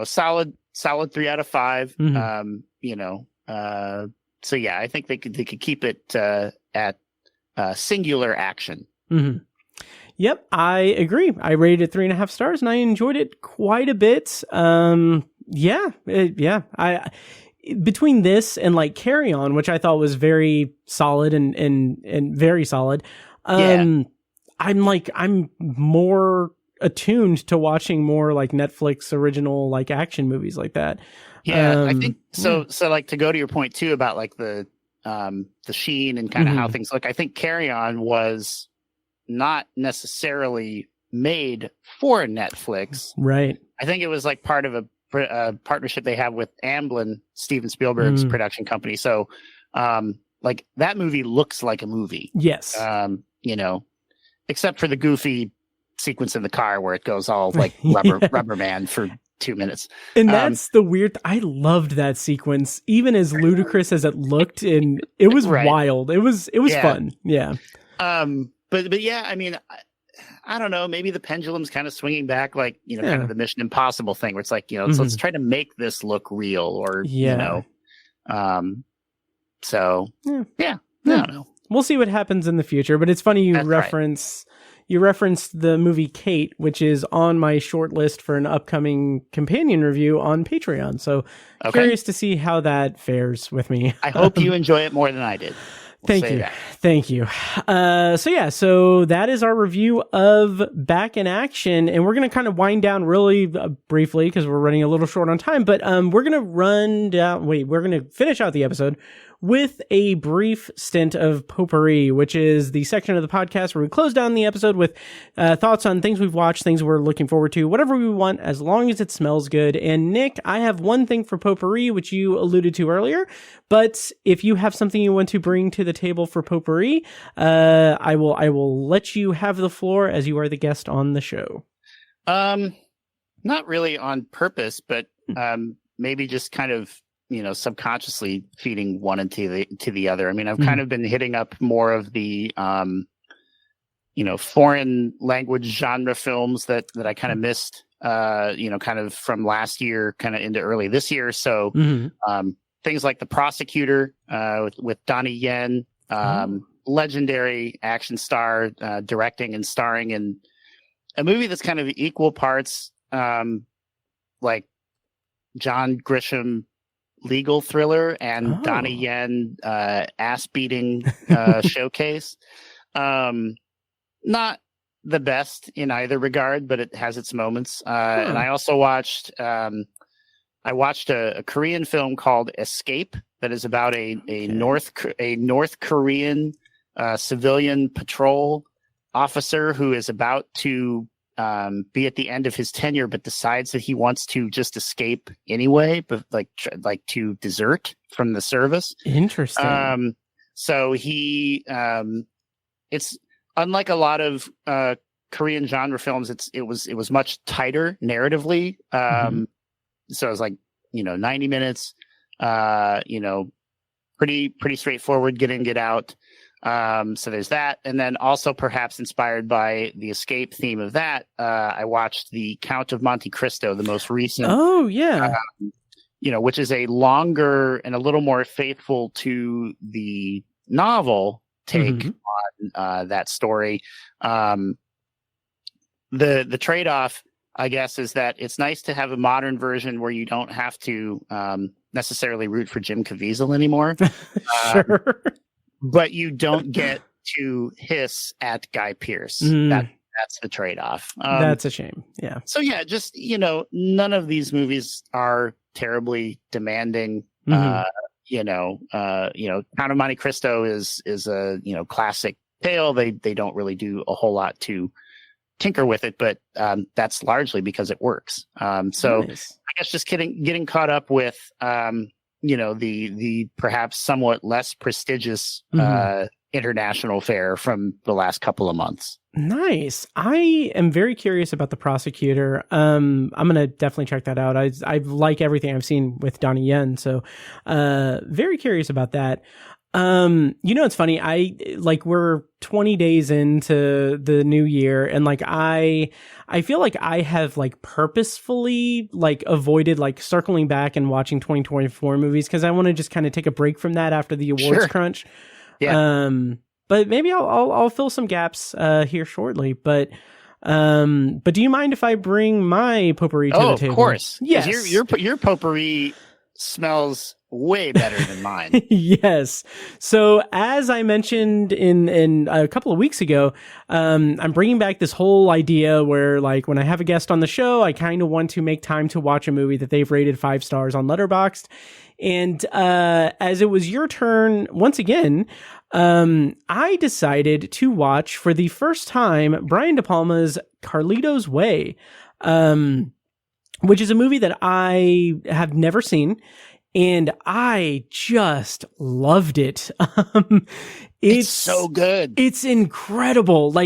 Solid 3 out of 5. So yeah, I think they could keep it at singular action. Mm-hmm. Yep, I agree. I rated it 3.5 stars, and I enjoyed it quite a bit. Between this and like Carry On, which I thought was very solid and very solid. I'm more attuned to watching more like Netflix original like action movies like that. Yeah, I think so. So like to go to your point too about like the sheen and kind of how things look. I think Carry On was not necessarily made for Netflix. Right. I think it was like part of a partnership they have with Amblin, Steven Spielberg's production company. So, like that movie looks like a movie. Yes. Except for the goofy sequence in the car where it goes all like rubber man for 2 minutes. And that's the weird. I loved that sequence, even as ludicrous as it looked, and it was wild. It was fun. Yeah. But yeah, I mean, I don't know. Maybe the pendulum's kind of swinging back, like kind of the Mission Impossible thing, where it's like let's try to make this look real, or So I don't know. We'll see what happens in the future. But it's funny you referenced the movie Kate, which is on my short list for an upcoming companion review on Patreon. So curious to see how that fares with me. I hope you enjoy it more than I did. Thank you. So that is our review of Back in Action, and we're going to kind of wind down really briefly because we're running a little short on time, but we're going to finish out the episode with a brief stint of Potpourri, which is the section of the podcast where we close down the episode with thoughts on things we've watched, things we're looking forward to, whatever we want, as long as it smells good. And Nick, I have one thing for Potpourri, which you alluded to earlier, but if you have something you want to bring to the table for Potpourri, I will let you have the floor as you are the guest on the show. Not really on purpose, but maybe just kind of subconsciously feeding one into the other. I mean, I've kind of been hitting up more of the foreign language genre films that I kind of missed kind of from last year kind of into early this year. So things like The Prosecutor with Donnie Yen, legendary action star, directing and starring in a movie that's kind of equal parts like John Grisham legal thriller and Donnie Yen ass beating showcase. Not the best in either regard, but it has its moments. And I also watched a Korean film called Escape that is about a North Korean civilian patrol officer who is about to be at the end of his tenure, but decides that he wants to just escape anyway, but like to desert from the service. Interesting. So he, it's unlike a lot of Korean genre films, it was much tighter narratively. So it was like, 90 minutes, pretty straightforward, get in, get out. So there's that. And then also perhaps inspired by the escape theme of that, I watched The Count of Monte Cristo, the most recent. Oh, yeah. Which is a longer and a little more faithful to the novel take on that story. The trade-off, I guess, is that it's nice to have a modern version where you don't have to necessarily root for Jim Caviezel anymore. Sure. But you don't get to hiss at Guy Pearce. That's the trade-off. That's a shame. Yeah. So yeah, just, none of these movies are terribly demanding. Count of Monte Cristo is a, classic tale. They don't really do a whole lot to tinker with it, but that's largely because it works. So nice. I guess just getting caught up with the perhaps somewhat less prestigious international fare from the last couple of months. Nice. I am very curious about The Prosecutor. I'm gonna definitely check that out. I like everything I've seen with Donnie Yen, so very curious about that. It's funny. We're 20 days into the new year, and I feel like I have purposefully avoided circling back and watching 2024 movies because I want to just kind of take a break from that after the awards crunch. Yeah. But maybe I'll fill some gaps here shortly. But do you mind if I bring my potpourri to the table? Of course. Yes. Your potpourri smells way better than mine. Yes. So as I mentioned in a couple of weeks ago, I'm bringing back this whole idea where when I have a guest on the show, I kind of want to make time to watch a movie that they've rated 5 stars on Letterboxd. And as it was your turn once again, I decided to watch for the first time Brian De Palma's Carlito's Way, which is a movie that I have never seen. And I just loved it. It's so good. It's incredible.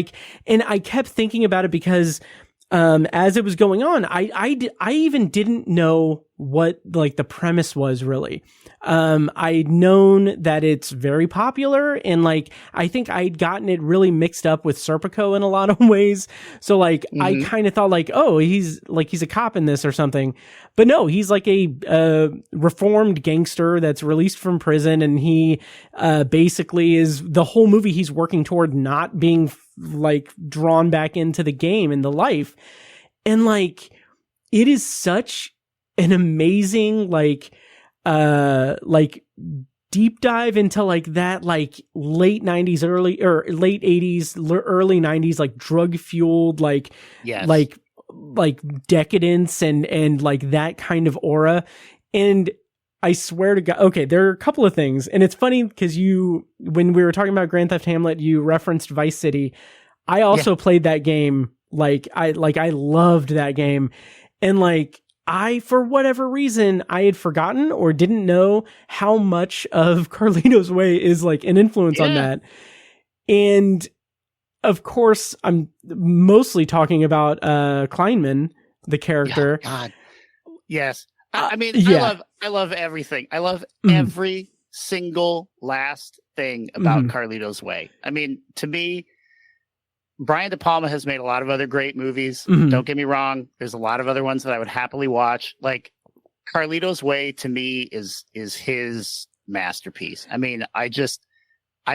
And I kept thinking about it because, as it was going on, I even didn't know what the premise was really. I'd known that it's very popular, and I think I'd gotten it really mixed up with Serpico in a lot of ways. So I kind of thought he's a cop in this or something, but no, he's a reformed gangster that's released from prison, and he basically is the whole movie he's working toward not being drawn back into the game and the life, and it is such an amazing deep dive into that late 90s late 80s early 90s drug fueled decadence and that kind of aura. And I swear to God, okay, there are a couple of things, and it's funny because when we were talking about Grand Theft Hamlet, you referenced Vice City. I also played that game. I loved that game, and for whatever reason, I had forgotten or didn't know how much of Carlito's Way is an influence on that. And of course, I'm mostly talking about Kleinman, the character. Oh, God. Yes. I love everything. I love every single last thing about Carlito's Way. I mean, to me, Brian De Palma has made a lot of other great movies. Don't get me wrong. There's a lot of other ones that I would happily watch. Carlito's Way to me is his masterpiece. I mean, I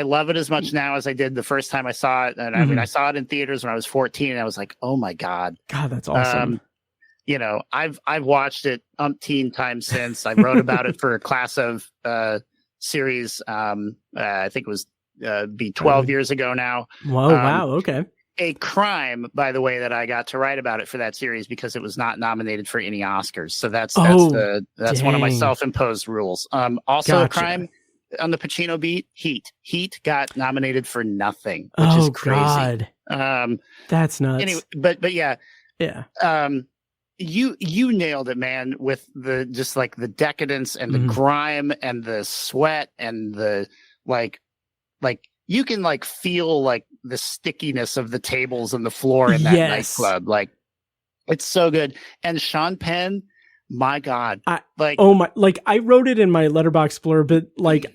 love it as much now as I did the first time I saw it. And I mean, I saw it in theaters when I was 14, and I was like, oh my God. God, that's awesome. I've watched it umpteen times since. I wrote about it for a class of series. I think it was be 12 years ago now. Whoa, wow, okay. A crime, by the way, that I got to write about it for that series because it was not nominated for any Oscars. So that's one of my self-imposed rules. Also a crime on the Pacino beat, Heat. Heat got nominated for nothing, which is crazy. God. That's nuts. Anyway, but yeah. Yeah. You nailed it, man, with the decadence and the grime and the sweat and the you can like feel like the stickiness of the tables and the floor in that nightclub. Like, it's so good. And Sean Penn, my God, I wrote it in my Letterboxd blurb, but like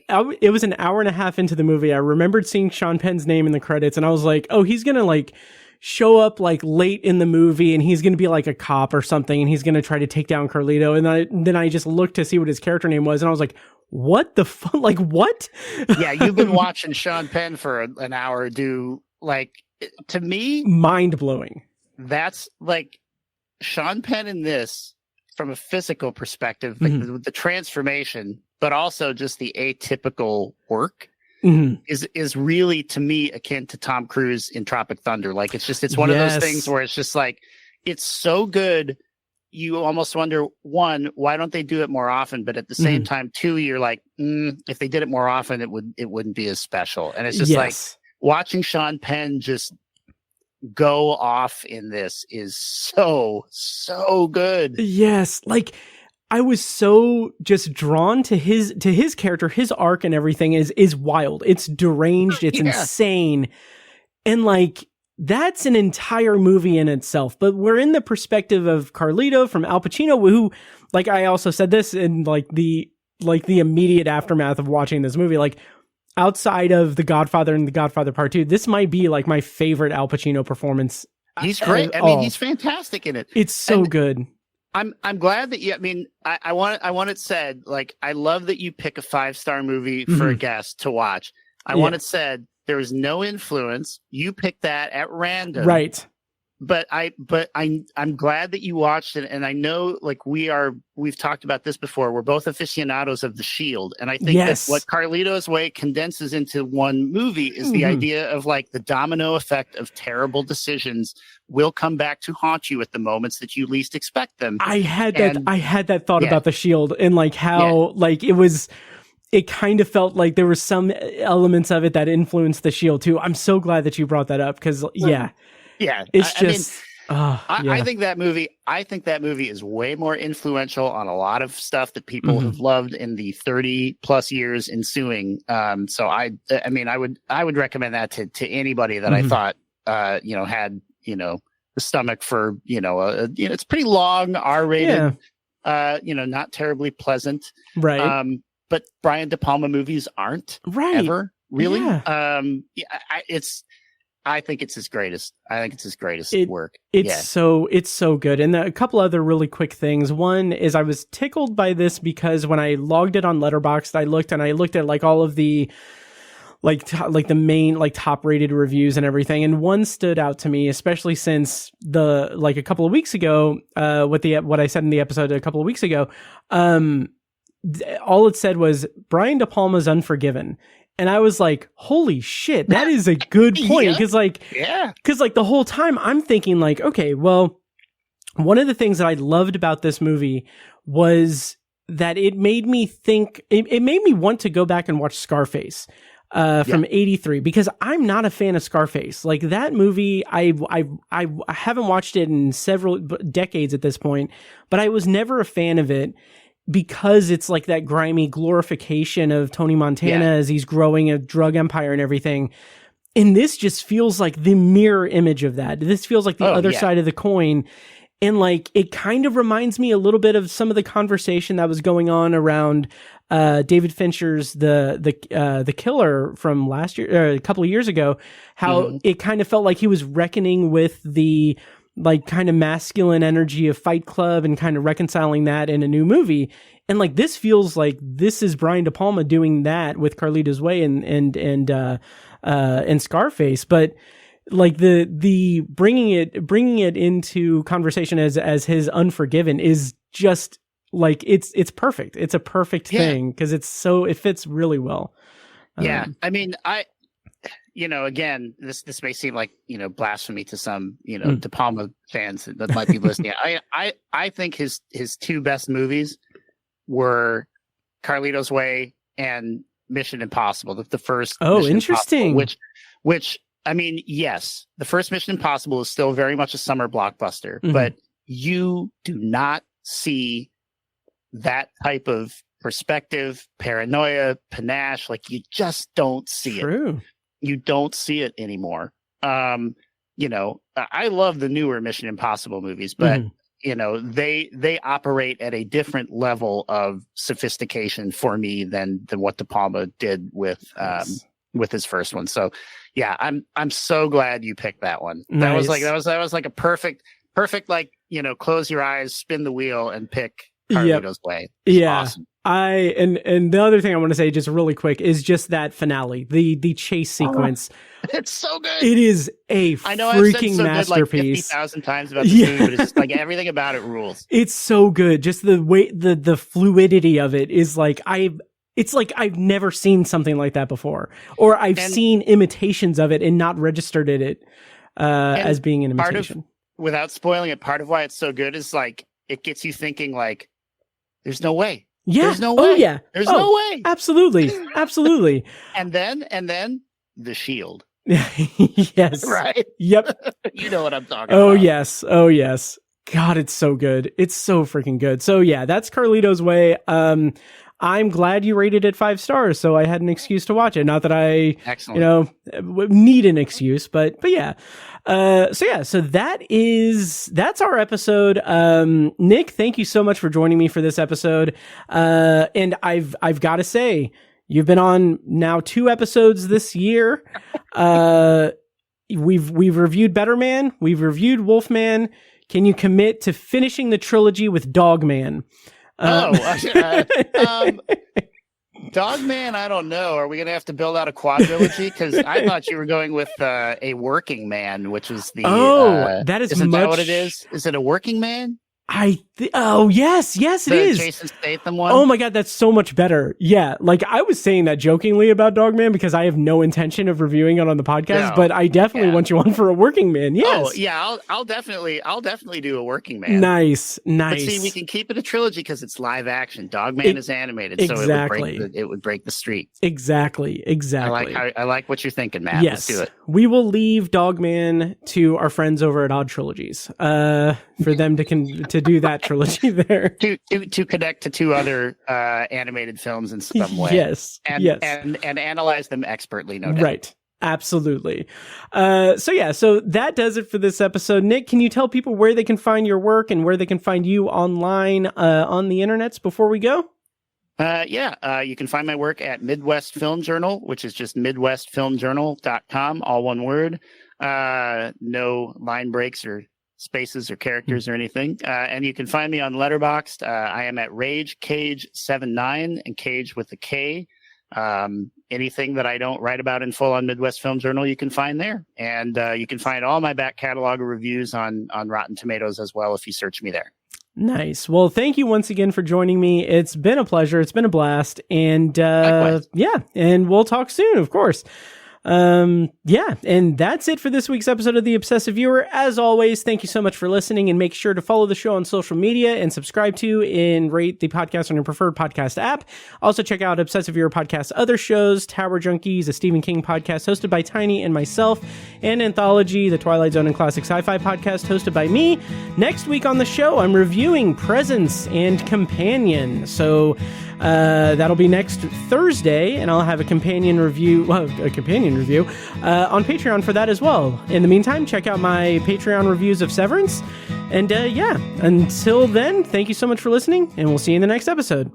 it was an hour and a half into the movie. I remembered seeing Sean Penn's name in the credits, and I was like, oh, he's gonna like show up like late in the movie, and he's gonna be like a cop or something, and he's gonna try to take down Carlito. And then I just looked to see what his character name was, and I was like, what the fuck? Like, what? Yeah, you've been watching Sean Penn for an hour. To me, mind blowing. That's like Sean Penn in this. From a physical perspective, the transformation, but also just the atypical work is really, to me, akin to Tom Cruise in Tropic Thunder. Like, it's one of those things where it's just like, it's so good. You almost wonder, one, why don't they do it more often? But at the same time, two, you're like, if they did it more often, it wouldn't be as special. And it's just like watching Sean Penn just go off in this is so good. Yes, like I was so just drawn to his character. His arc and everything is wild. It's deranged. It's insane. And like that's an entire movie in itself. But we're in the perspective of Carlito from Al Pacino, who, like I also said this in like the immediate aftermath of watching this movie, like outside of The Godfather and The Godfather Part 2, this might be like my favorite Al Pacino performance. He's great. I mean, he's fantastic in it. It's so good. I'm glad that I want it said, like, I love that you pick a 5-star movie for a guest to watch. I want it said there is no influence. You picked that at random. Right. But I'm glad that you watched it, and I know, like, we've talked about this before. We're both aficionados of The Shield, and I think that what Carlito's Way condenses into one movie is the idea of like the domino effect of terrible decisions will come back to haunt you at the moments that you least expect them. I had that thought about The Shield, and like how like it kind of felt like there were some elements of it that influenced The Shield too. I'm so glad that you brought that up, because it's I think that movie is way more influential on a lot of stuff that people have loved in the 30 plus years ensuing. So I would recommend that to anybody that I thought had the stomach for it's pretty long, R-rated, not terribly pleasant, right? But Brian De Palma movies aren't ever really. I think it's his greatest. Work. It's so good. And a couple other really quick things. One is I was tickled by this because when I logged it on Letterboxd, I looked at like all of the the main like top rated reviews and everything, and one stood out to me, especially since a couple of weeks ago, what I said in the episode a couple of weeks ago, all it said was Brian De Palma's Unforgiven. And I was like, holy shit, that is a good point. Because the whole time I'm thinking like, okay, well, one of the things that I loved about this movie was that it made me think, it made me want to go back and watch Scarface from '83, because I'm not a fan of Scarface. Like that movie, I haven't watched it in several decades at this point, but I was never a fan of it, because it's like that grimy glorification of Tony Montana as he's growing a drug empire and everything. And this just feels like the mirror image of that. This feels like the other side of the coin. And like, it kind of reminds me a little bit of some of the conversation that was going on around David Fincher's the Killer from last year, a couple of years ago, how it kind of felt like he was reckoning with the like kind of masculine energy of Fight Club and kind of reconciling that in a new movie. And like, this feels like this is Brian De Palma doing that with Carlito's Way and Scarface. But like the bringing it into conversation as his Unforgiven is just like, it's perfect. It's a perfect thing, because it fits really well. I mean, again, this may seem like, blasphemy to some, De Palma fans that might be listening. I think his two best movies were Carlito's Way and Mission Impossible. The first. Oh, Mission interesting. Which I mean, yes, the first Mission Impossible is still very much a summer blockbuster, but you do not see that type of perspective, paranoia, panache. Like, you just don't see it. you don't see it anymore. I love the newer Mission Impossible movies, but they operate at a different level of sophistication for me than what De Palma did with his first one. So yeah, I'm so glad you picked that one. Nice. That was like a perfect, like, close your eyes, spin the wheel, and pick Carlito's Way. Yeah. Awesome. And the other thing I want to say just really quick is just that finale, the chase sequence. It's so good. It is a freaking masterpiece. 50,000 times about this movie, but it's just like everything about it rules. It's so good. Just the way the fluidity of it is like it's like I've never seen something like that before, or I've seen imitations of it and not registered it as being an imitation. Without spoiling it, part of why it's so good is like it gets you thinking like, there's no way. Yeah. There's no way. Oh yeah. There's no way. Absolutely. Absolutely. and then the shield. Yes. Right. Yep. You know what I'm talking about. Oh yes. God, it's so good. It's so freaking good. So yeah, that's Carlito's Way. I'm glad you rated it 5 stars, so I had an excuse to watch it. Not that I, need an excuse, but yeah. So that's our episode. Nick, thank you so much for joining me for this episode. And I've got to say, you've been on now 2 episodes this year. We've reviewed Better Man. We've reviewed Wolfman. Can you commit to finishing the trilogy with Dogman? Dogman, I don't know. Are we going to have to build out a quadrilogy? Because I thought you were going with a Working Man, which was the... that is isn't that what it is? Is it a Working Man? Yes, it is. Jason Statham one? Oh my God, that's so much better. Yeah, like I was saying that jokingly about Dogman because I have no intention of reviewing it on the podcast, but I definitely want you on for a Working Man. Yes. Oh yeah, I'll definitely do a Working Man. Nice. But see, we can keep it a trilogy because it's live action. Dogman is animated, so it would break the streak. Exactly. I like what you're thinking, Matt. Yes. Let's do it. We will leave Dogman to our friends over at Odd Trilogies for them to do that trilogy there. To connect to 2 other animated films in some way. Yes. And analyze them expertly, no doubt. Right. Absolutely. So that does it for this episode. Nick, can you tell people where they can find your work and where they can find you online on the internets before we go? You can find my work at Midwest Film Journal, which is just midwestfilmjournal.com, all one word. No line breaks or spaces or characters or anything. And you can find me on Letterboxd. I am at RageCage79 and Cage with a K. Anything that I don't write about in full on Midwest Film Journal, you can find there. And you can find all my back catalog of reviews on Rotten Tomatoes as well if you search me there. Nice. Well, thank you once again for joining me. It's been a pleasure. It's been a blast. And and we'll talk soon, of course. And that's it for this week's episode of The Obsessive Viewer. As always, thank you so much for listening, and make sure to follow the show on social media and subscribe to and rate the podcast on your preferred podcast app. Also check out Obsessive Viewer Podcast's other shows, Tower Junkies, a Stephen King podcast hosted by Tiny and myself, and Anthology, the Twilight Zone and Classic Sci-Fi podcast hosted by me. Next week on the show, I'm reviewing Presence and Companion. So that'll be next Thursday, and I'll have a companion review on Patreon for that as well. In the meantime, check out my Patreon reviews of Severance. And until then, thank you so much for listening, and we'll see you in the next episode.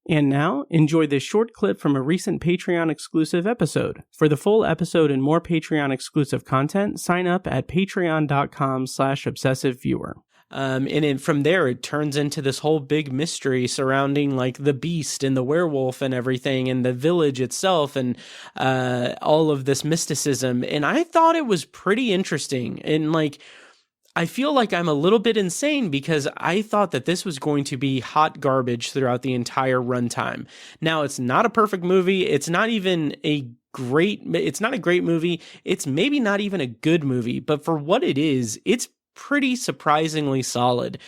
And now, enjoy this short clip from a recent Patreon exclusive episode. For the full episode and more Patreon exclusive content, sign up at patreon.com/obsessiveviewer. And then from there, it turns into this whole big mystery surrounding like the beast and the werewolf and everything and the village itself and all of this mysticism. And I thought it was pretty interesting. And like, I feel like I'm a little bit insane because I thought that this was going to be hot garbage throughout the entire runtime. Now, it's not a perfect movie. It's not even it's not a great movie. It's maybe not even a good movie, but for what it is, it's pretty surprisingly solid.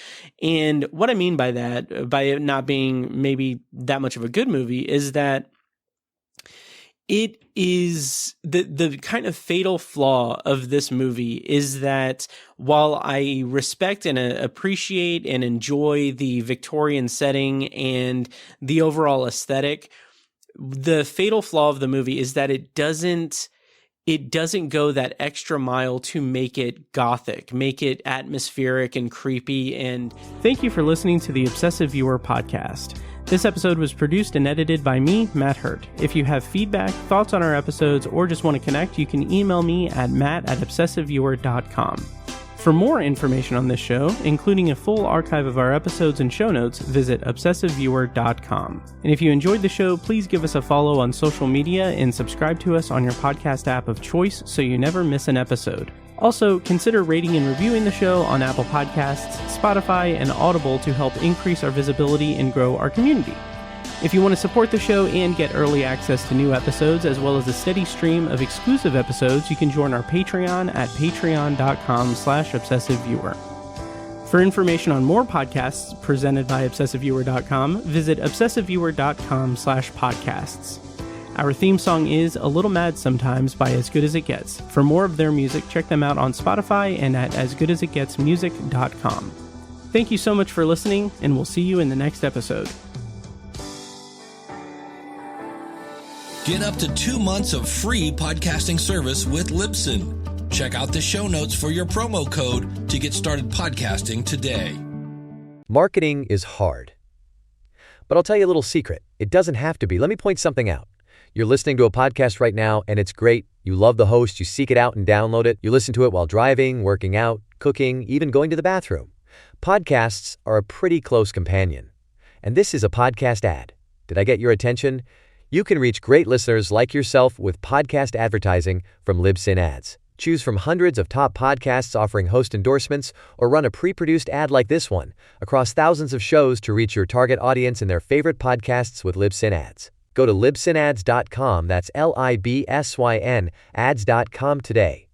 And what I mean by that, by it not being maybe that much of a good movie, is that it is the kind of fatal flaw of this movie is that while I respect and appreciate and enjoy the Victorian setting and the overall aesthetic, the fatal flaw of the movie is that it doesn't it doesn't go that extra mile to make it gothic, make it atmospheric and creepy. And thank you for listening to the Obsessive Viewer podcast. This episode was produced and edited by me, Matt Hurt. If you have feedback, thoughts on our episodes, or just want to connect, you can email me at matt@obsessiveviewer.com. For more information on this show, including a full archive of our episodes and show notes, visit obsessiveviewer.com. And if you enjoyed the show, please give us a follow on social media and subscribe to us on your podcast app of choice so you never miss an episode. Also, consider rating and reviewing the show on Apple Podcasts, Spotify, and Audible to help increase our visibility and grow our community. If you want to support the show and get early access to new episodes, as well as a steady stream of exclusive episodes, you can join our Patreon at patreon.com/obsessiveviewer. For information on more podcasts presented by obsessiveviewer.com, visit obsessiveviewer.com/podcasts. Our theme song is A Little Mad Sometimes by As Good As It Gets. For more of their music, check them out on Spotify and at asgoodasitgetsmusic.com. Thank you so much for listening, and we'll see you in the next episode. Get up to 2 months of free podcasting service with Libsyn. Check out the show notes for your promo code to get started podcasting today. Marketing is hard. But I'll tell you a little secret. It doesn't have to be. Let me point something out. You're listening to a podcast right now, and it's great. You love the host. You seek it out and download it. You listen to it while driving, working out, cooking, even going to the bathroom. Podcasts are a pretty close companion. And this is a podcast ad. Did I get your attention? You can reach great listeners like yourself with podcast advertising from Libsyn Ads. Choose from hundreds of top podcasts offering host endorsements, or run a pre-produced ad like this one across thousands of shows to reach your target audience and their favorite podcasts with Libsyn Ads. Go to libsynads.com, that's LIBSYN, ads.com today.